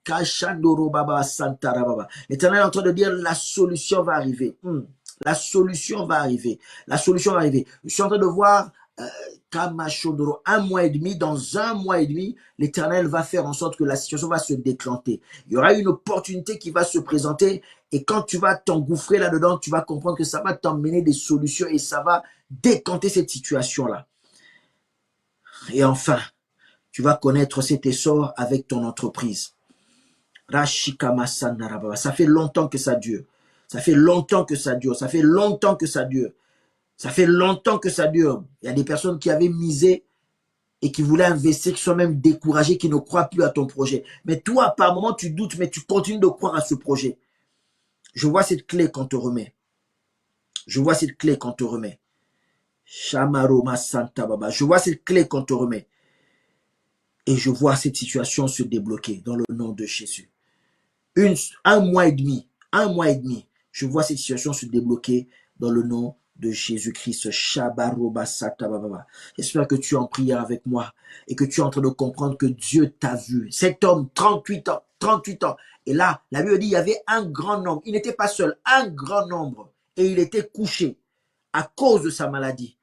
l'Éternel est en train de dire la solution va arriver. La solution va arriver. La solution va arriver. Je suis en train de voir un mois et demi. Dans un mois et demi, l'Éternel va faire en sorte que la situation va se déclenter. Il y aura une opportunité qui va se présenter. Et quand tu vas t'engouffrer là-dedans, tu vas comprendre que ça va t'emmener des solutions et ça va décanter cette situation-là. Et enfin, tu vas connaître cet essor avec ton entreprise. Ça fait longtemps que ça dure. Ça fait longtemps que ça dure. Ça fait longtemps que ça dure. Ça fait longtemps que ça dure. Il y a des personnes qui avaient misé et qui voulaient investir, qui sont même découragées, qui ne croient plus à ton projet. Mais toi, par moment, tu doutes, mais tu continues de croire à ce projet. Je vois cette clé qu'on te remet. Je vois cette clé qu'on te remet. Shamaroma Santa Baba. Je vois cette clé qu'on te remet. Et je vois cette situation se débloquer dans le nom de Jésus. Un mois et demi, je vois cette situation se débloquer dans le nom de Jésus-Christ. Shabaroba Santa Baba. J'espère que tu es en prière avec moi et que tu es en train de comprendre que Dieu t'a vu. Cet homme, 38 ans, 38 ans. Et là, la Bible dit, il y avait un grand nombre. Il n'était pas seul, un grand nombre. Et il était couché à cause de sa maladie,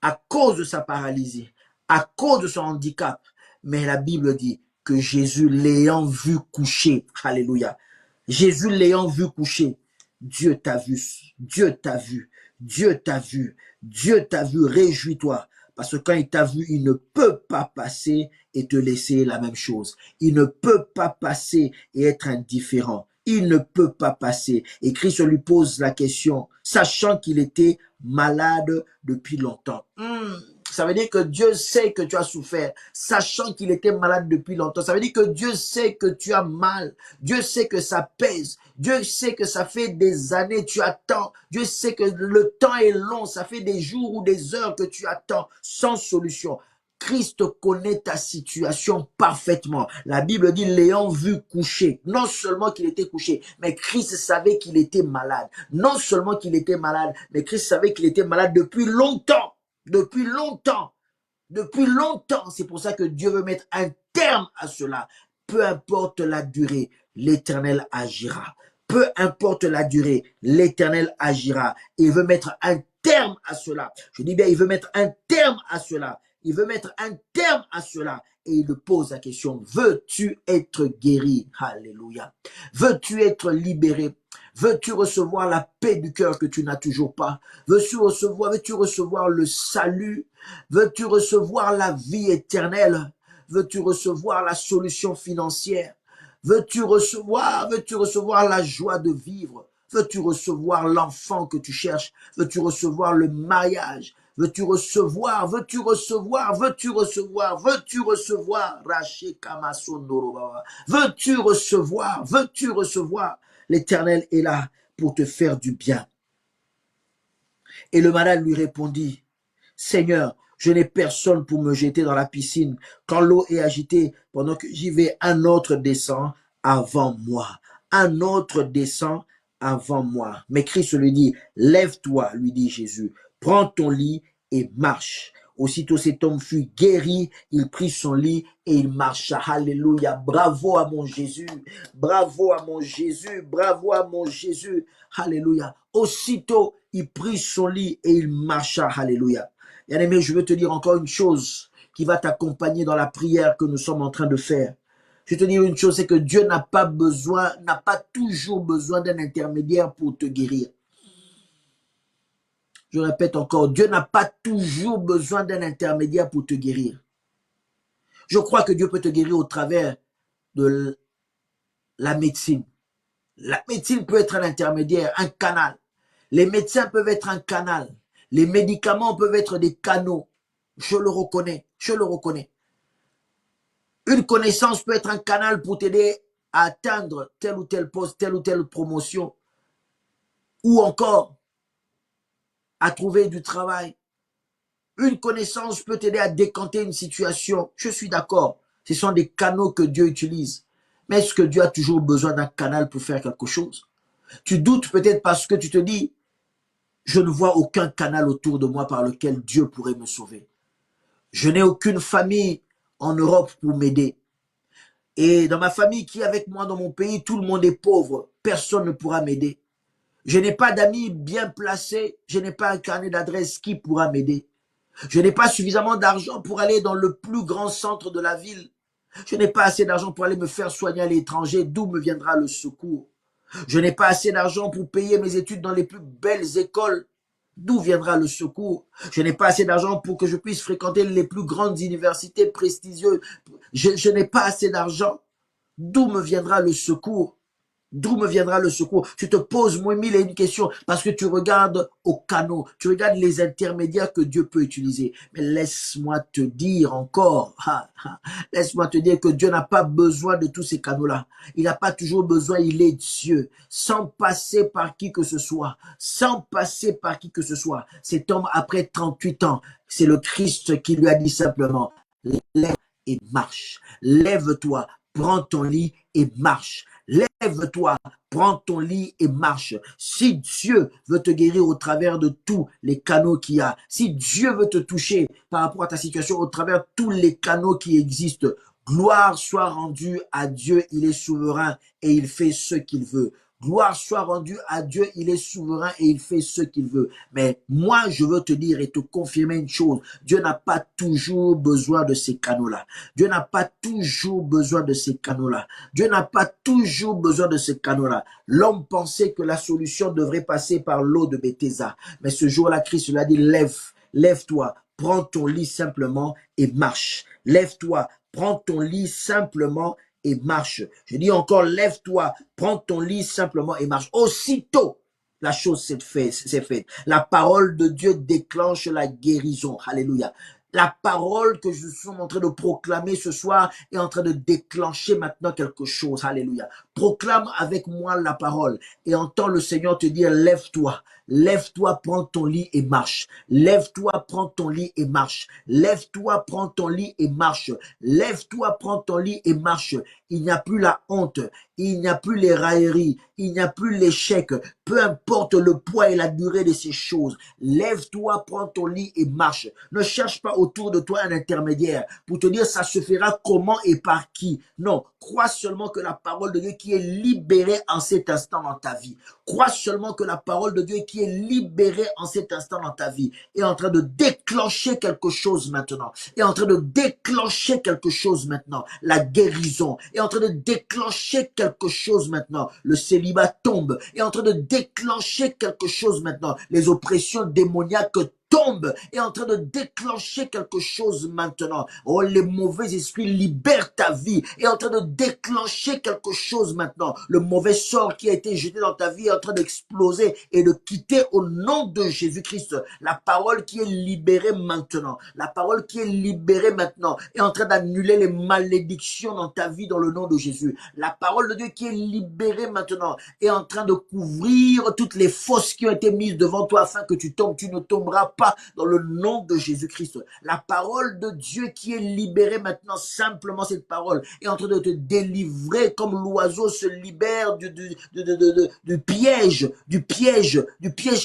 à cause de sa paralysie, à cause de son handicap. Mais la Bible dit que Jésus l'ayant vu coucher, alléluia, Jésus l'ayant vu coucher, Dieu t'a vu, Dieu t'a vu, Dieu t'a vu, Dieu t'a vu, réjouis-toi. Parce que quand il t'a vu, il ne peut pas passer et te laisser la même chose. Il ne peut pas passer et être indifférent. Il ne peut pas passer. Et Christ lui pose la question, sachant qu'il était malade depuis longtemps. Ça veut dire que Dieu sait que tu as souffert, sachant qu'il était malade depuis longtemps. Ça veut dire que Dieu sait que tu as mal. Dieu sait que ça pèse. Dieu sait que ça fait des années que tu attends. Dieu sait que le temps est long. Ça fait des jours ou des heures que tu attends sans solution. Christ connaît ta situation parfaitement. La Bible dit, l'ayant vu coucher, non seulement qu'il était couché, mais Christ savait qu'il était malade. Non seulement qu'il était malade, mais Christ savait qu'il était malade depuis longtemps. Depuis longtemps. Depuis longtemps. C'est pour ça que Dieu veut mettre un terme à cela. Peu importe la durée, l'Éternel agira. Peu importe la durée, l'Éternel agira. Il veut mettre un terme à cela. Je dis bien, il veut mettre un terme à cela. Il veut mettre un terme à cela. Et il pose la question, veux-tu être guéri? Alléluia. Veux-tu être libéré? Veux-tu recevoir la paix du cœur que tu n'as toujours pas? Veux-tu recevoir le salut? Veux-tu recevoir la vie éternelle? Veux-tu recevoir la solution financière? Veux-tu recevoir la joie de vivre? Veux-tu recevoir l'enfant que tu cherches? Veux-tu recevoir le mariage? Veux-tu recevoir? Raché Kamaso Noroba. Veux-tu recevoir? L'Éternel est là pour te faire du bien. Et le malade lui répondit, Seigneur, je n'ai personne pour me jeter dans la piscine. Quand l'eau est agitée, pendant que j'y vais, un autre descend avant moi. Un autre descend avant moi. Mais Christ lui dit, lève-toi, lui dit Jésus, prends ton lit et marche. Aussitôt cet homme fut guéri, il prit son lit et il marcha. Alléluia. Bravo à mon Jésus. Bravo à mon Jésus. Bravo à mon Jésus. Alléluia. Aussitôt, il prit son lit et il marcha. Alléluia. Bien-aimé, je veux te dire encore une chose qui va t'accompagner dans la prière que nous sommes en train de faire. Je vais te dire une chose, c'est que Dieu n'a pas toujours besoin d'un intermédiaire pour te guérir. Je répète encore, Dieu n'a pas toujours besoin d'un intermédiaire pour te guérir. Je crois que Dieu peut te guérir au travers de la médecine. La médecine peut être un intermédiaire, un canal. Les médecins peuvent être un canal. Les médicaments peuvent être des canaux. Je le reconnais. Une connaissance peut être un canal pour t'aider à atteindre tel ou tel poste, telle ou telle promotion. Ou encore, à trouver du travail. Une connaissance peut t'aider à décanter une situation. Je suis d'accord. Ce sont des canaux que Dieu utilise. Mais est-ce que Dieu a toujours besoin d'un canal pour faire quelque chose? Tu doutes peut-être parce que tu te dis, je ne vois aucun canal autour de moi par lequel Dieu pourrait me sauver. Je n'ai aucune famille en Europe pour m'aider. Et dans ma famille qui est avec moi dans mon pays, tout le monde est pauvre. Personne ne pourra m'aider. Je n'ai pas d'amis bien placés. Je n'ai pas un carnet d'adresse qui pourra m'aider. Je n'ai pas suffisamment d'argent pour aller dans le plus grand centre de la ville. Je n'ai pas assez d'argent pour aller me faire soigner à l'étranger. D'où me viendra le secours? Je n'ai pas assez d'argent pour payer mes études dans les plus belles écoles. D'où viendra le secours? Je n'ai pas assez d'argent pour que je puisse fréquenter les plus grandes universités prestigieuses. Je n'ai pas assez d'argent. D'où me viendra le secours? D'où me viendra le secours? Tu te poses moins mille et une questions parce que tu regardes au canot, tu regardes les intermédiaires que Dieu peut utiliser. Mais laisse-moi te dire encore, laisse-moi te dire que Dieu n'a pas besoin de tous ces canaux-là. Il n'a pas toujours besoin, il est Dieu, sans passer par qui que ce soit, sans passer par qui que ce soit. Cet homme, après 38 ans, c'est le Christ qui lui a dit simplement, lève et marche. Lève-toi, prends ton lit et marche. Lève-toi, prends ton lit et marche. Si Dieu veut te guérir au travers de tous les canaux qu'il y a, si Dieu veut te toucher par rapport à ta situation au travers de tous les canaux qui existent, gloire soit rendue à Dieu, il est souverain et il fait ce qu'il veut. Gloire soit rendue à Dieu, il est souverain et il fait ce qu'il veut. Mais moi, je veux te dire et te confirmer une chose. Dieu n'a pas toujours besoin de ces canaux-là. Dieu n'a pas toujours besoin de ces canaux-là. Dieu n'a pas toujours besoin de ces canaux-là. L'homme pensait que la solution devrait passer par l'eau de Bethesda. Mais ce jour-là, Christ lui a dit, lève-toi, prends ton lit simplement et marche. Lève-toi, prends ton lit simplement et marche. Je dis encore, lève-toi, prends ton lit simplement et marche. Aussitôt, la chose s'est faite. La parole de Dieu déclenche la guérison. Alléluia. La parole que je suis en train de proclamer ce soir est en train de déclencher maintenant quelque chose. Alléluia. Proclame avec moi la parole et entends le Seigneur te dire, lève-toi. Lève-toi, prends ton lit et marche. Lève-toi, prends ton lit et marche. Lève-toi, prends ton lit et marche. Lève-toi, prends ton lit et marche. Il n'y a plus la honte. Il n'y a plus les railleries. Il n'y a plus l'échec. Peu importe le poids et la durée de ces choses. Lève-toi, prends ton lit et marche. Ne cherche pas autour de toi un intermédiaire pour te dire ça se fera comment et par qui. Non, crois seulement que la parole de Dieu qui est libérée en cet instant dans ta vie. Crois seulement que la parole de Dieu qui est libérée en cet instant dans ta vie est en train de déclencher quelque chose maintenant. Est en train de déclencher quelque chose maintenant. La guérison est en train de déclencher quelque chose maintenant. Le célibat tombe. Est en train de déclencher quelque chose maintenant. Les oppressions démoniaques tombe, est en train de déclencher quelque chose maintenant. Oh, les mauvais esprits libèrent ta vie, est en train de déclencher quelque chose maintenant. Le mauvais sort qui a été jeté dans ta vie est en train d'exploser et de quitter au nom de Jésus-Christ. La parole qui est libérée maintenant, la parole qui est libérée maintenant est en train d'annuler les malédictions dans ta vie dans le nom de Jésus. La parole de Dieu qui est libérée maintenant est en train de couvrir toutes les fosses qui ont été mises devant toi afin que tu tombes. Tu ne tomberas pas dans le nom de Jésus-Christ. La parole de Dieu qui est libérée maintenant, simplement cette parole est en train de te délivrer comme l'oiseau se libère du piège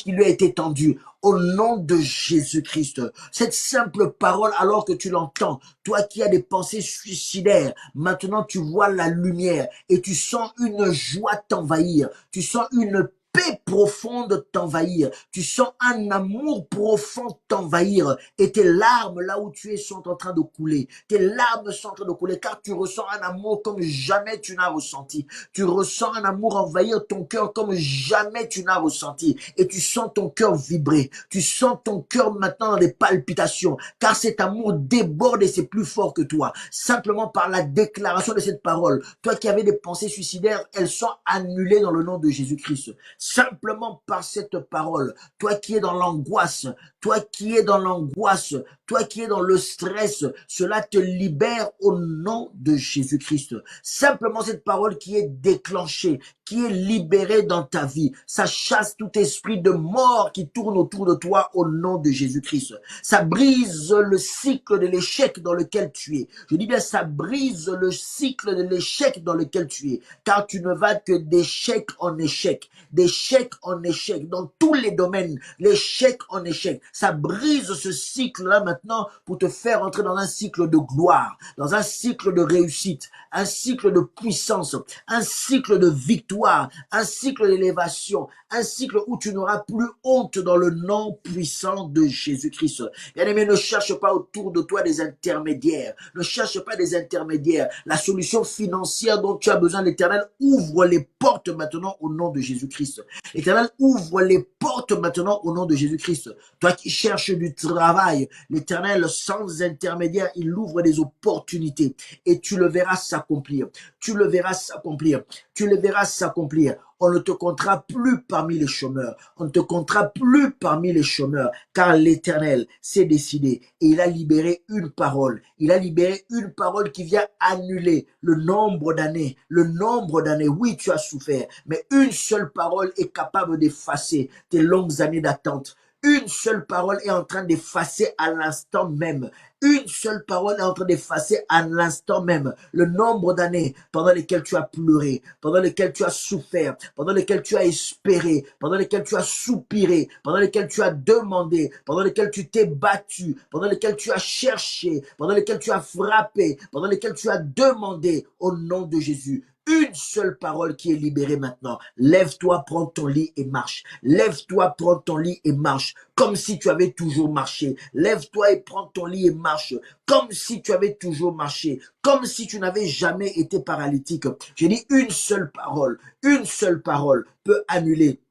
qui lui a été tendu. Au nom de Jésus-Christ, cette simple parole, alors que tu l'entends, toi qui as des pensées suicidaires, maintenant tu vois la lumière et tu sens une joie t'envahir, tu sens une paix profonde t'envahir, tu sens un amour profond t'envahir et tes larmes là où tu es sont en train de couler, tes larmes sont en train de couler car tu ressens un amour comme jamais tu n'as ressenti, tu ressens un amour envahir ton cœur comme jamais tu n'as ressenti et tu sens ton cœur vibrer, tu sens ton cœur maintenant dans des palpitations car cet amour déborde et c'est plus fort que toi, simplement par la déclaration de cette parole, toi qui avais des pensées suicidaires, elles sont annulées dans le nom de Jésus-Christ. Simplement par cette parole, toi qui es dans l'angoisse, toi qui es dans l'angoisse, toi qui es dans le stress, cela te libère au nom de Jésus-Christ. Simplement cette parole qui est déclenchée, qui est libérée dans ta vie, ça chasse tout esprit de mort qui tourne autour de toi au nom de Jésus-Christ. Ça brise le cycle de l'échec dans lequel tu es. Je dis bien, ça brise le cycle de l'échec dans lequel tu es, car tu ne vas que d'échec en échec, d'échec en échec, dans tous les domaines, l'échec en échec. Ça brise ce cycle-là maintenant pour te faire entrer dans un cycle de gloire, dans un cycle de réussite, un cycle de puissance, un cycle de victoire, un cycle d'élévation, un cycle où tu n'auras plus honte dans le nom puissant de Jésus-Christ. Bien-aimé, ne cherche pas autour de toi des intermédiaires. Ne cherche pas des intermédiaires. La solution financière dont tu as besoin, l'Éternel ouvre les portes maintenant au nom de Jésus-Christ. L'Éternel ouvre les portes maintenant au nom de Jésus-Christ. Toi qui cherches du travail, l'Éternel, sans intermédiaire, il ouvre des opportunités et tu le verras s'accomplir. Tu le verras s'accomplir. Tu le verras s'accomplir. On ne te comptera plus parmi les chômeurs. On ne te comptera plus parmi les chômeurs, car l'Éternel s'est décidé et il a libéré une parole. Il a libéré une parole qui vient annuler le nombre d'années. Le nombre d'années, oui, tu as souffert, mais une seule parole est capable d'effacer tes longues années d'attente. Une seule parole est en train d'effacer à l'instant même. Une seule parole est en train d'effacer à l'instant même le nombre d'années pendant lesquelles tu as pleuré, pendant lesquelles tu as souffert, pendant lesquelles tu as espéré, pendant lesquelles tu as soupiré, pendant lesquelles tu as demandé, pendant lesquelles tu t'es battu, pendant lesquelles tu as cherché, pendant lesquelles tu as frappé, pendant lesquelles tu as demandé au nom de Jésus. Une seule parole qui est libérée maintenant. Lève-toi, prends ton lit et marche. Lève-toi, prends ton lit et marche. Comme si tu avais toujours marché. Lève-toi et prends ton lit et marche. Comme si tu avais toujours marché. Comme si tu n'avais jamais été paralytique. J'ai dit une seule parole. Une seule parole peut annuler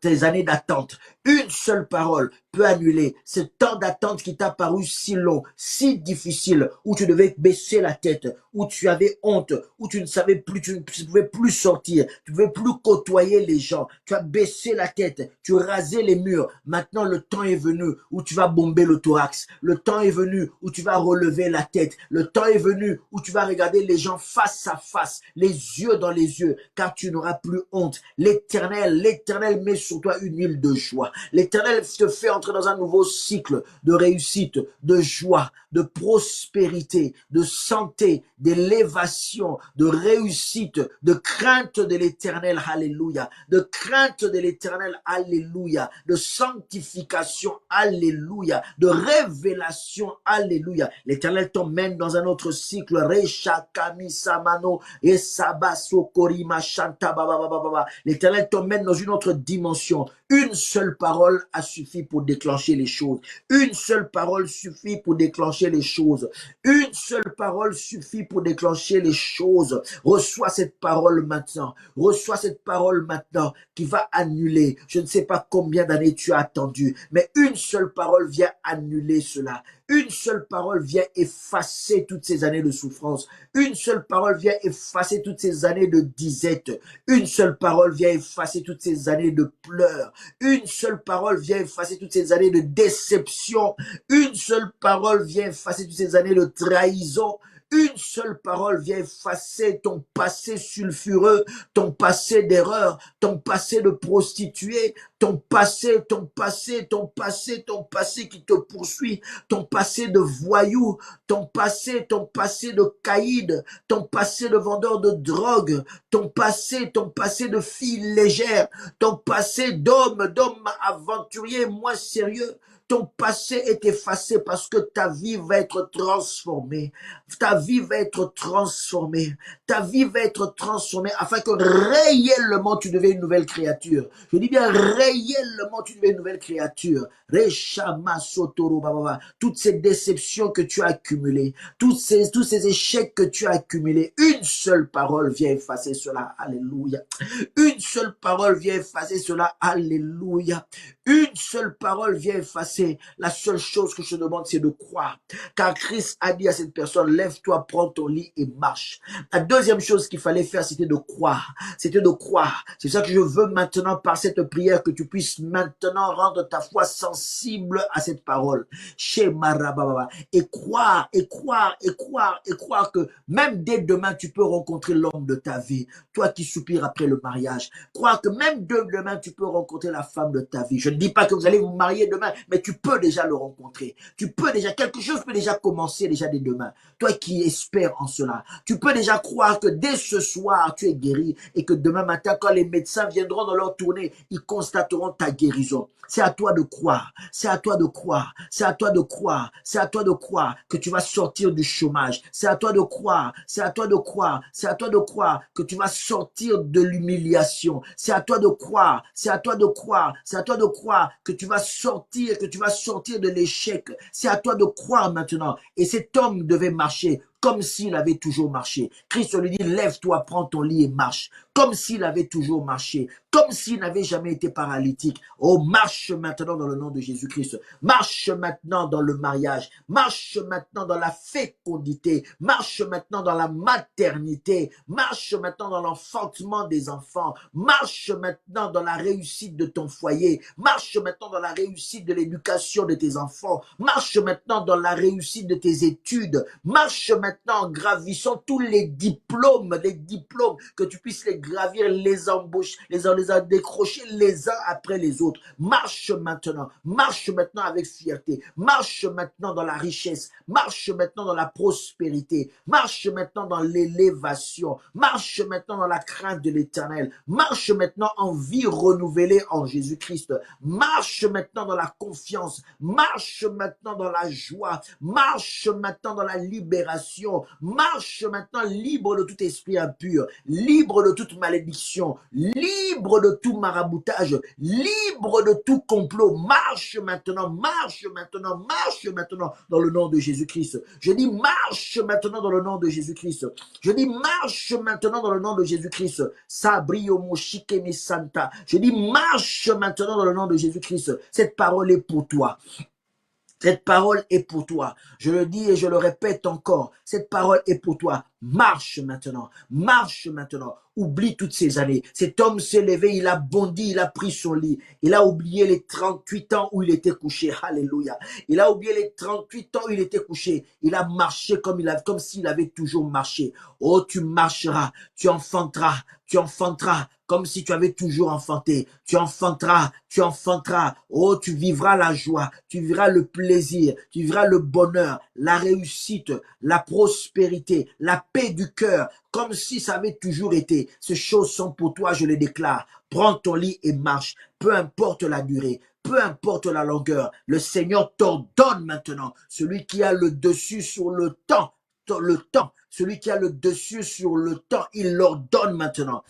tes années d'attente. Une seule parole peut annuler ce temps d'attente qui t'a paru si long, si difficile, où tu devais baisser la tête, où tu avais honte, où tu ne savais plus, tu ne pouvais plus sortir, tu ne pouvais plus côtoyer les gens. Tu as baissé la tête, tu rasais les murs. Maintenant, le temps est venu où tu vas bomber le thorax. Le temps est venu où tu vas relever la tête. Le temps est venu où tu vas regarder les gens face à face, les yeux dans les yeux, car tu n'auras plus honte. L'Éternel met sur toi une huile de joie. L'Éternel te fait entrer dans un nouveau cycle de réussite, de joie, de prospérité, de santé, d'élévation, de réussite, de crainte de l'Éternel, alléluia, de crainte de l'Éternel, alléluia, de sanctification, alléluia, de révélation, alléluia. L'Éternel t'emmène dans un autre cycle, Rechakami Samano, et Sabaso Korima Shanta Baba. L'Éternel t'emmène dans une autre dimension. Une seule parole a suffi pour déclencher les choses. Une seule parole suffit pour déclencher les choses. Une seule parole suffit pour déclencher les choses. Reçois cette parole maintenant. Reçois cette parole maintenant qui va annuler. Je ne sais pas combien d'années tu as attendu, mais une seule parole vient annuler cela. Une seule parole vient effacer toutes ces années de souffrance. Une seule parole vient effacer toutes ces années de disette. Une seule parole vient effacer toutes ces années de pleurs. Une seule parole vient effacer toutes ces années de déception. Une seule parole vient effacer toutes ces années de trahison. Une seule parole vient effacer ton passé sulfureux, ton passé d'erreur, ton passé de prostituée, ton passé qui te poursuit, ton passé de voyou, ton passé de caïd, ton passé de vendeur de drogue, ton passé de fille légère, ton passé d'homme aventurier moins sérieux. Ton passé est effacé parce que ta vie va être transformée. Ta vie va être transformée. Ta vie va être transformée afin que réellement tu deviennes une nouvelle créature. Je dis bien réellement tu deviennes une nouvelle créature. Reshama Sotoro Baba. Toutes ces déceptions que tu as accumulées, tous ces échecs que tu as accumulés, une seule parole vient effacer cela. Alléluia. Une seule parole vient effacer cela. Alléluia. Une seule parole vient effacer. La seule chose que je te demande, c'est de croire. Car Christ a dit à cette personne, lève-toi, prends ton lit et marche. La deuxième chose qu'il fallait faire, c'était de croire. C'était de croire. C'est ça que je veux maintenant, par cette prière, que tu puisses maintenant rendre ta foi sensible à cette parole. Chez Marababa. Et croire que même dès demain, tu peux rencontrer l'homme de ta vie. Toi qui soupires après le mariage. Croire que même demain, tu peux rencontrer la femme de ta vie. Je ne dis pas que vous allez vous marier demain, mais tu peux déjà le rencontrer. Tu peux déjà, quelque chose peut déjà commencer déjà dès demain. Toi qui espères en cela, tu peux déjà croire que dès ce soir, tu es guéri et que demain matin, quand les médecins viendront dans leur tournée, ils constateront ta guérison. C'est à toi de croire, c'est à toi de croire, c'est à toi de croire, c'est à toi de croire que tu vas sortir du chômage. C'est à toi de croire, c'est à toi de croire, c'est à toi de croire que tu vas sortir de l'humiliation. C'est à toi de croire, c'est à toi de croire, c'est à toi de croire que tu vas sortir de l'échec. C'est à toi de croire maintenant. Et cet homme devait marcher comme s'il avait toujours marché. Christ lui dit, lève-toi, prends ton lit et marche. Comme s'il avait toujours marché. Comme s'il n'avait jamais été paralytique. Oh, marche maintenant dans le nom de Jésus-Christ. Marche maintenant dans le mariage. Marche maintenant dans la fécondité. Marche maintenant dans la maternité. Marche maintenant dans l'enfantement des enfants. Marche maintenant dans la réussite de ton foyer. Marche maintenant dans la réussite de l'éducation de tes enfants. Marche maintenant dans la réussite de tes études. Marche maintenant en gravissant tous les diplômes que tu puisses les gravir, les embaucher, les décrocher les uns après les autres. Marche maintenant avec fierté. Marche maintenant dans la richesse. Marche maintenant dans la prospérité. Marche maintenant dans l'élévation. Marche maintenant dans la crainte de l'Éternel. Marche maintenant en vie renouvelée en Jésus-Christ. Marche maintenant dans la confiance. Marche maintenant dans la joie. Marche maintenant dans la libération. Marche maintenant libre de tout esprit impur. Libre de toute malédiction. Libre de tout maraboutage. Libre de tout complot. Marche maintenant dans le nom de Jésus-Christ. Je dis marche maintenant dans le nom de Jésus-Christ. Je dis marche maintenant dans le nom de Jésus-Christ. Sabrio Moshike Santa. Je dis marche maintenant dans le nom de Jésus-Christ. Cette parole est pour toi. Cette parole est pour toi. Je le dis et je le répète encore. Cette parole est pour toi. Marche maintenant. Marche maintenant. Oublie toutes ces années. Cet homme s'est levé, il a bondi, il a pris son lit. Il a oublié les 38 ans où il était couché. Alléluia. Il a oublié les 38 ans où il était couché. Il a marché comme s'il avait toujours marché. Oh, tu marcheras, tu enfanteras, comme si tu avais toujours enfanté. Tu enfanteras. Oh, tu vivras la joie, tu vivras le plaisir, tu vivras le bonheur, la réussite, la prospérité, la paix du cœur, comme si ça avait toujours été. Ces choses sont pour toi, je les déclare. Prends ton lit et marche, peu importe la durée. Peu importe la longueur, le Seigneur t'ordonne maintenant, celui qui a le dessus sur le temps, celui qui a le dessus sur le temps, il l'ordonne maintenant.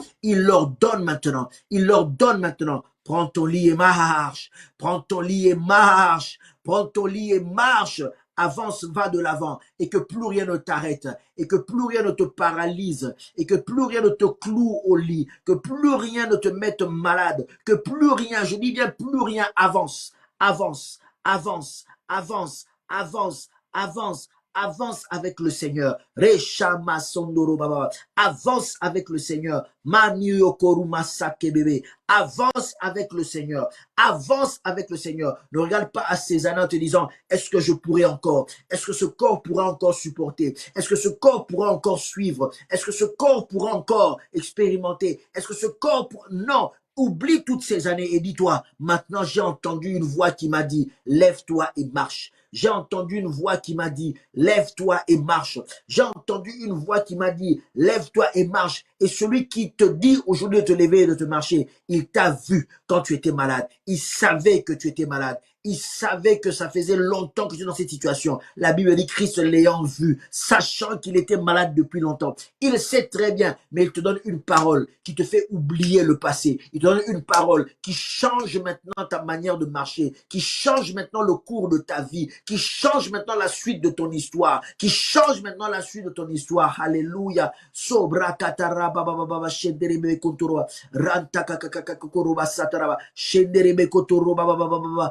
Prends ton lit et marche. Prends ton lit et marche. Prends ton lit et marche. Avance, va de l'avant et que plus rien ne t'arrête et que plus rien ne te paralyse et que plus rien ne te cloue au lit, que plus rien ne te mette malade, que plus rien, je dis bien plus rien, avance, avance, avance, avance, avance, avance. Avance avec le Seigneur. Reshama Sondoro Baba. Avance avec le Seigneur. Manu Koruma Sake bébé. Avance avec le Seigneur. Avance avec le Seigneur. Ne regarde pas à ces années en te disant, est-ce que je pourrais encore? Est-ce que ce corps pourra encore supporter? Est-ce que ce corps pourra encore suivre? Est-ce que ce corps pourra encore expérimenter? Est-ce que ce corps pourra... Non. Oublie toutes ces années et dis-toi, maintenant j'ai entendu une voix qui m'a dit, lève-toi et marche. J'ai entendu une voix qui m'a dit, lève-toi et marche. J'ai entendu une voix qui m'a dit, lève-toi et marche. Et celui qui te dit aujourd'hui de te lever et de te marcher, il t'a vu quand tu étais malade. Il savait que tu étais malade. Il savait que ça faisait longtemps que tu es dans cette situation. La Bible dit Christ l'ayant vu, sachant qu'il était malade depuis longtemps. Il sait très bien, mais il te donne une parole qui te fait oublier le passé. Il te donne une parole qui change maintenant ta manière de marcher, qui change maintenant le cours de ta vie, qui change maintenant la suite de ton histoire, qui change maintenant la suite de ton histoire. Alléluia. Sobra katara baba baba shenderebe kontoro ranta kakakakakoroba sataraba shenderebe kotoro baba baba baba.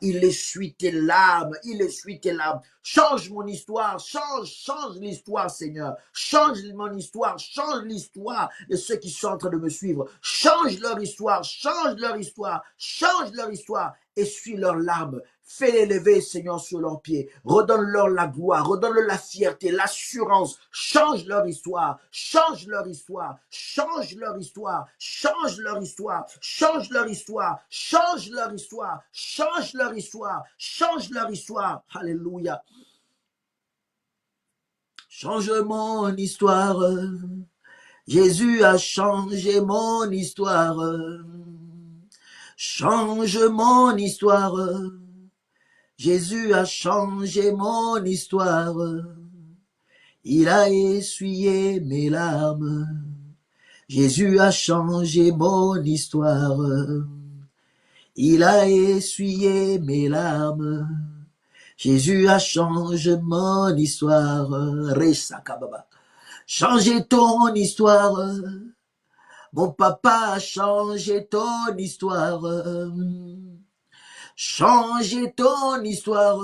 Il essuie tes larmes, change mon histoire, change l'histoire, Seigneur. Change mon histoire, change l'histoire de ceux qui sont en train de me suivre. Change leur histoire, change leur histoire, change leur histoire. Essuie leurs larmes. Fais-les lever, Seigneur, sur leurs pieds. Redonne-leur la gloire, redonne-leur la fierté, l'assurance. Change leur histoire, change leur histoire, change leur histoire, change leur histoire, change leur histoire, change leur histoire, change leur histoire, change leur histoire. Alléluia. Change mon histoire. Jésus a changé mon histoire. Change mon histoire. Jésus a changé mon histoire. Il a essuyé mes larmes. Jésus a changé mon histoire. Il a essuyé mes larmes. Jésus a changé mon histoire. Resakababa. Changez ton histoire. Mon papa a changé ton histoire. Changez ton histoire.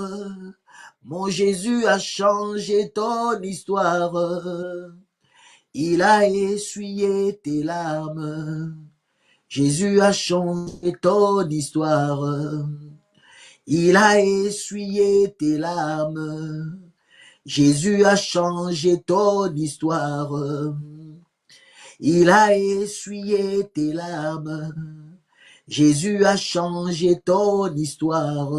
Mon Jésus a changé ton histoire. Il a essuyé tes larmes. Jésus a changé ton histoire. Il a essuyé tes larmes. Jésus a changé ton histoire. Il a essuyé tes larmes. Jésus a changé ton histoire.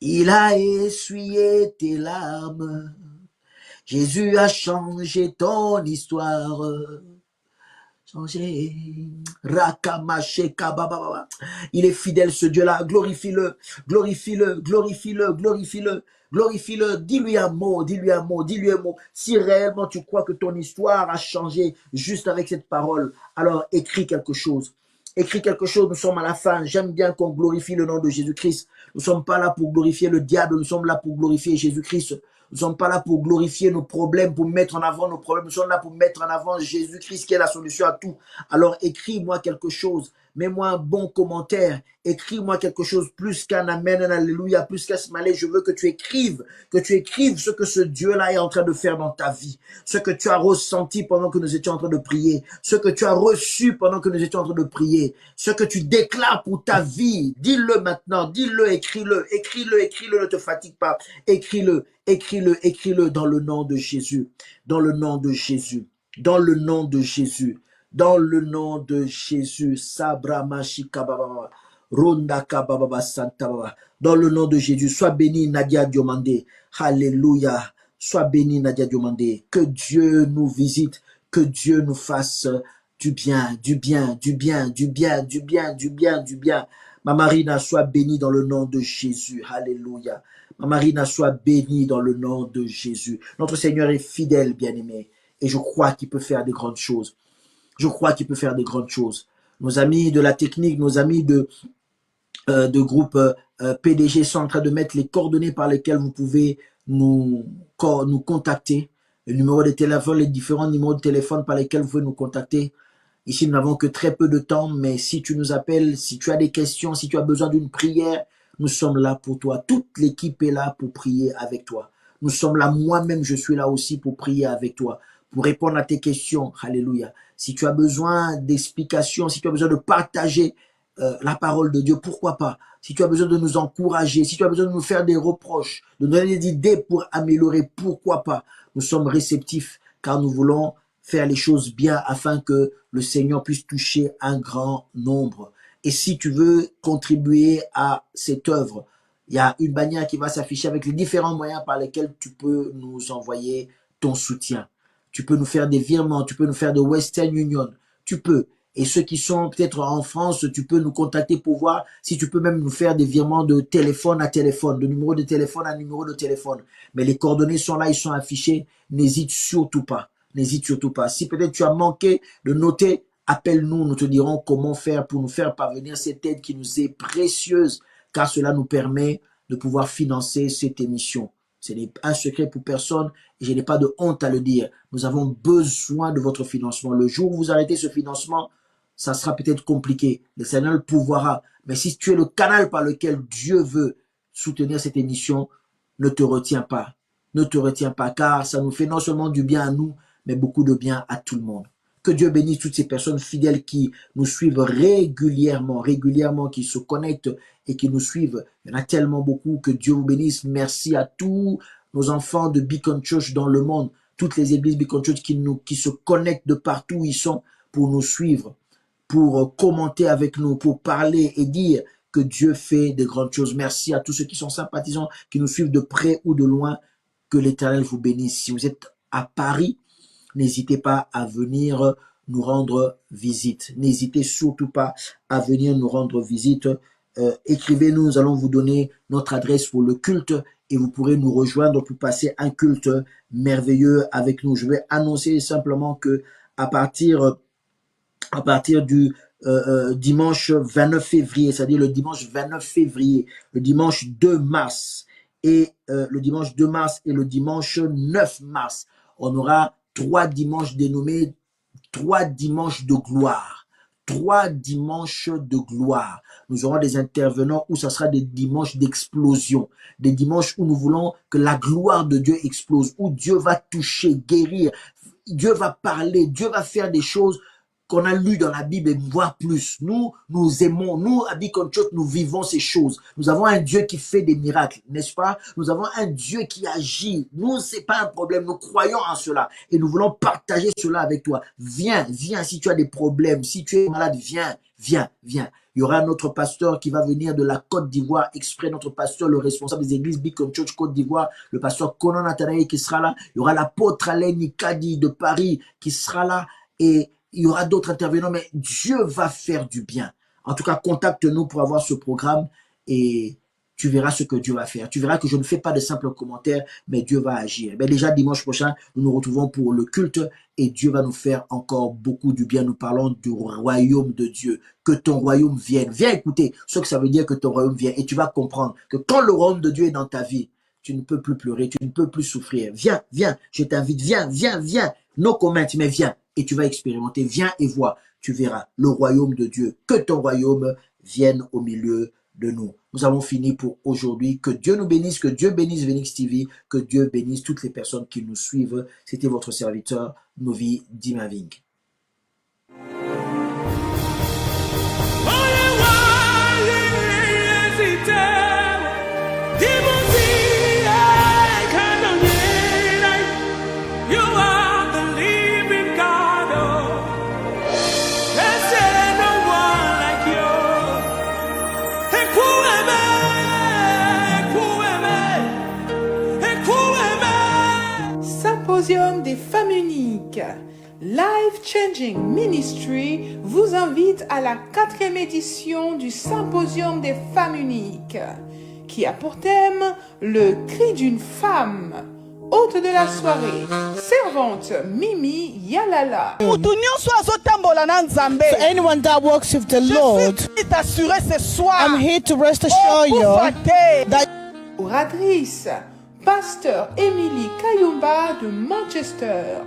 Il a essuyé tes larmes. Jésus a changé ton histoire. Changé. Rakamashekababa. Il est fidèle ce Dieu-là. Glorifie-le, glorifie-le, glorifie-le, glorifie-le. Glorifie-le, dis-lui un mot, dis-lui un mot, dis-lui un mot. Si réellement tu crois que ton histoire a changé juste avec cette parole, alors écris quelque chose. Écris quelque chose, nous sommes à la fin. J'aime bien qu'on glorifie le nom de Jésus-Christ. Nous ne sommes pas là pour glorifier le diable, nous sommes là pour glorifier Jésus-Christ. Nous ne sommes pas là pour glorifier nos problèmes, pour mettre en avant nos problèmes. Nous sommes là pour mettre en avant Jésus-Christ qui est la solution à tout. Alors écris-moi quelque chose. Mets-moi un bon commentaire. Écris-moi quelque chose plus qu'un amen, un alléluia, plus qu'un smalé. Je veux que tu écrives ce que ce Dieu-là est en train de faire dans ta vie. Ce que tu as ressenti pendant que nous étions en train de prier. Ce que tu as reçu pendant que nous étions en train de prier. Ce que tu déclares pour ta vie. Dis-le maintenant. Dis-le, écris-le. Écris-le, écris-le, ne te fatigue pas. Écris-le, écris-le, écris-le dans le nom de Jésus. Dans le nom de Jésus. Dans le nom de Jésus. Dans le nom de Jésus, Sabramashikababa, Rondakababa Santa. Dans le nom de Jésus, sois béni Nadia Diomandé. Alléluia. Sois béni Nadia Diomandé. Que Dieu nous visite, que Dieu nous fasse du bien, du bien, du bien, du bien, du bien, du bien, du bien. Ma Marina, sois bénie dans le nom de Jésus. Alléluia. Ma Marina, sois bénie dans le nom de Jésus. Notre Seigneur est fidèle, bien-aimé. Et je crois qu'il peut faire des grandes choses. Je crois qu'il peut faire des grandes choses. Nos amis de la technique, nos amis de groupe PDG sont en train de mettre les coordonnées par lesquelles vous pouvez nous contacter. Le numéro de téléphone, les différents numéros de téléphone par lesquels vous pouvez nous contacter. Ici, nous n'avons que très peu de temps, mais si tu nous appelles, si tu as des questions, si tu as besoin d'une prière, nous sommes là pour toi. Toute l'équipe est là pour prier avec toi. Nous sommes là, moi-même, je suis là aussi pour prier avec toi, pour répondre à tes questions. Alléluia. Si tu as besoin d'explications, si tu as besoin de partager la parole de Dieu, pourquoi pas? Si tu as besoin de nous encourager, si tu as besoin de nous faire des reproches, de nous donner des idées pour améliorer, pourquoi pas? Nous sommes réceptifs car nous voulons faire les choses bien afin que le Seigneur puisse toucher un grand nombre. Et si tu veux contribuer à cette œuvre, il y a une bannière qui va s'afficher avec les différents moyens par lesquels tu peux nous envoyer ton soutien. Tu peux nous faire des virements, tu peux nous faire de Western Union, tu peux. Et ceux qui sont peut-être en France, tu peux nous contacter pour voir si tu peux même nous faire des virements de téléphone à téléphone, de numéro de téléphone à numéro de téléphone. Mais les coordonnées sont là, ils sont affichés. N'hésite surtout pas. N'hésite surtout pas. Si peut-être tu as manqué de noter, appelle-nous, nous te dirons comment faire pour nous faire parvenir cette aide qui nous est précieuse, car cela nous permet de pouvoir financer cette émission. Ce n'est un secret pour personne et je n'ai pas de honte à le dire. Nous avons besoin de votre financement. Le jour où vous arrêtez ce financement, ça sera peut-être compliqué. Le Seigneur le pourvoira. Mais si tu es le canal par lequel Dieu veut soutenir cette émission, ne te retiens pas. Ne te retiens pas, car ça nous fait non seulement du bien à nous, mais beaucoup de bien à tout le monde. Que Dieu bénisse toutes ces personnes fidèles qui nous suivent régulièrement, qui se connectent et qui nous suivent. Il y en a tellement beaucoup. Que Dieu vous bénisse. Merci à tous nos enfants de Beacon Church dans le monde, toutes les églises Beacon Church qui se connectent de partout où ils sont pour nous suivre, pour commenter avec nous, pour parler et dire que Dieu fait de grandes choses. Merci à tous ceux qui sont sympathisants, qui nous suivent de près ou de loin. Que l'Éternel vous bénisse. Si vous êtes à Paris, n'hésitez pas à venir nous rendre visite. N'hésitez surtout pas à venir nous rendre visite. Écrivez-nous, nous allons vous donner notre adresse pour le culte et vous pourrez nous rejoindre pour passer un culte merveilleux avec nous. Je vais annoncer simplement que à partir du dimanche 29 février, c'est-à-dire le dimanche 29 février, le dimanche 2 mars et le dimanche 2 mars et le dimanche 9 mars, on aura 3 dimanches dénommés 3 dimanches de gloire. 3 dimanches de gloire. Nous aurons des intervenants où ça sera des dimanches d'explosion. Des dimanches où nous voulons que la gloire de Dieu explose, où Dieu va toucher, guérir, Dieu va parler, Dieu va faire des choses qu'on a lu dans la Bible et voir plus. Nous aimons, nous, à Beacon Church, nous vivons ces choses. Nous avons un Dieu qui fait des miracles, n'est-ce pas? Nous avons un Dieu qui agit. Nous, c'est pas un problème. Nous croyons en cela et nous voulons partager cela avec toi. Viens, si tu as des problèmes, si tu es malade, viens. Il y aura notre pasteur qui va venir de la Côte d'Ivoire, exprès notre pasteur, le responsable des églises Beacon Church Côte d'Ivoire, le pasteur Conan Natanaï qui sera là. Il y aura l'apôtre Alain Nikadi de Paris qui sera là et il y aura d'autres intervenants, mais Dieu va faire du bien. En tout cas, contacte-nous pour avoir ce programme et tu verras ce que Dieu va faire. Tu verras que je ne fais pas de simples commentaires, mais Dieu va agir. Mais déjà, dimanche prochain, nous nous retrouvons pour le culte et Dieu va nous faire encore beaucoup du bien. Nous parlons du royaume de Dieu. Que ton royaume vienne. Viens écouter ce que ça veut dire que ton royaume vienne et tu vas comprendre que quand le royaume de Dieu est dans ta vie, tu ne peux plus pleurer, tu ne peux plus souffrir. Viens, je t'invite, viens. No comment, mais viens. Et tu vas expérimenter, viens et vois, tu verras le royaume de Dieu, que ton royaume vienne au milieu de nous. Nous avons fini pour aujourd'hui. Que Dieu nous bénisse, que Dieu bénisse Venix TV, que Dieu bénisse toutes les personnes qui nous suivent. C'était votre serviteur, Novi Dimaving. Symposium des femmes uniques. Life Changing Ministry vous invite à la 4e édition du Symposium des femmes uniques, qui a pour thème le cri d'une femme. Hôte de la soirée, servante Mimi Yalala. For anyone that works with the Lord, I'm here to rest assure you that Oratrice, Pasteur Emily Kayumba de Manchester.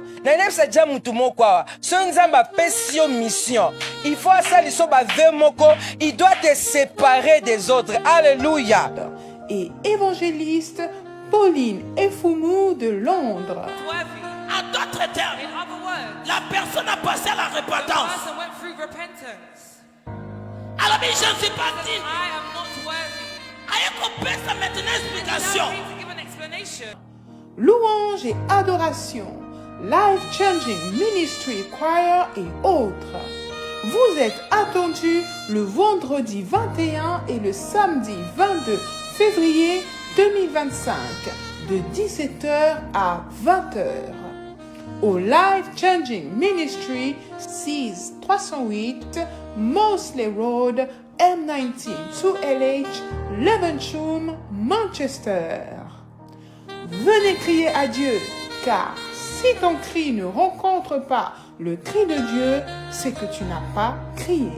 Mission. Il faut il doit te séparer des autres. Alléluia. Et évangéliste Pauline Efumu de Londres. En d'autres termes, la personne a passé à la repentance. Alors, mais je ne suis pas digne. Louange et adoration, Life Changing Ministry Choir et autres. Vous êtes attendus le vendredi 21 et le samedi 22 février 2025 de 17h à 20h au Life Changing Ministry 6308 Mosley Road M19 2LH Levenshulme, Manchester. Venez crier à Dieu, car si ton cri ne rencontre pas le cri de Dieu, c'est que tu n'as pas crié.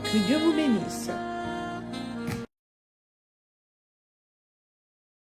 Que Dieu vous bénisse.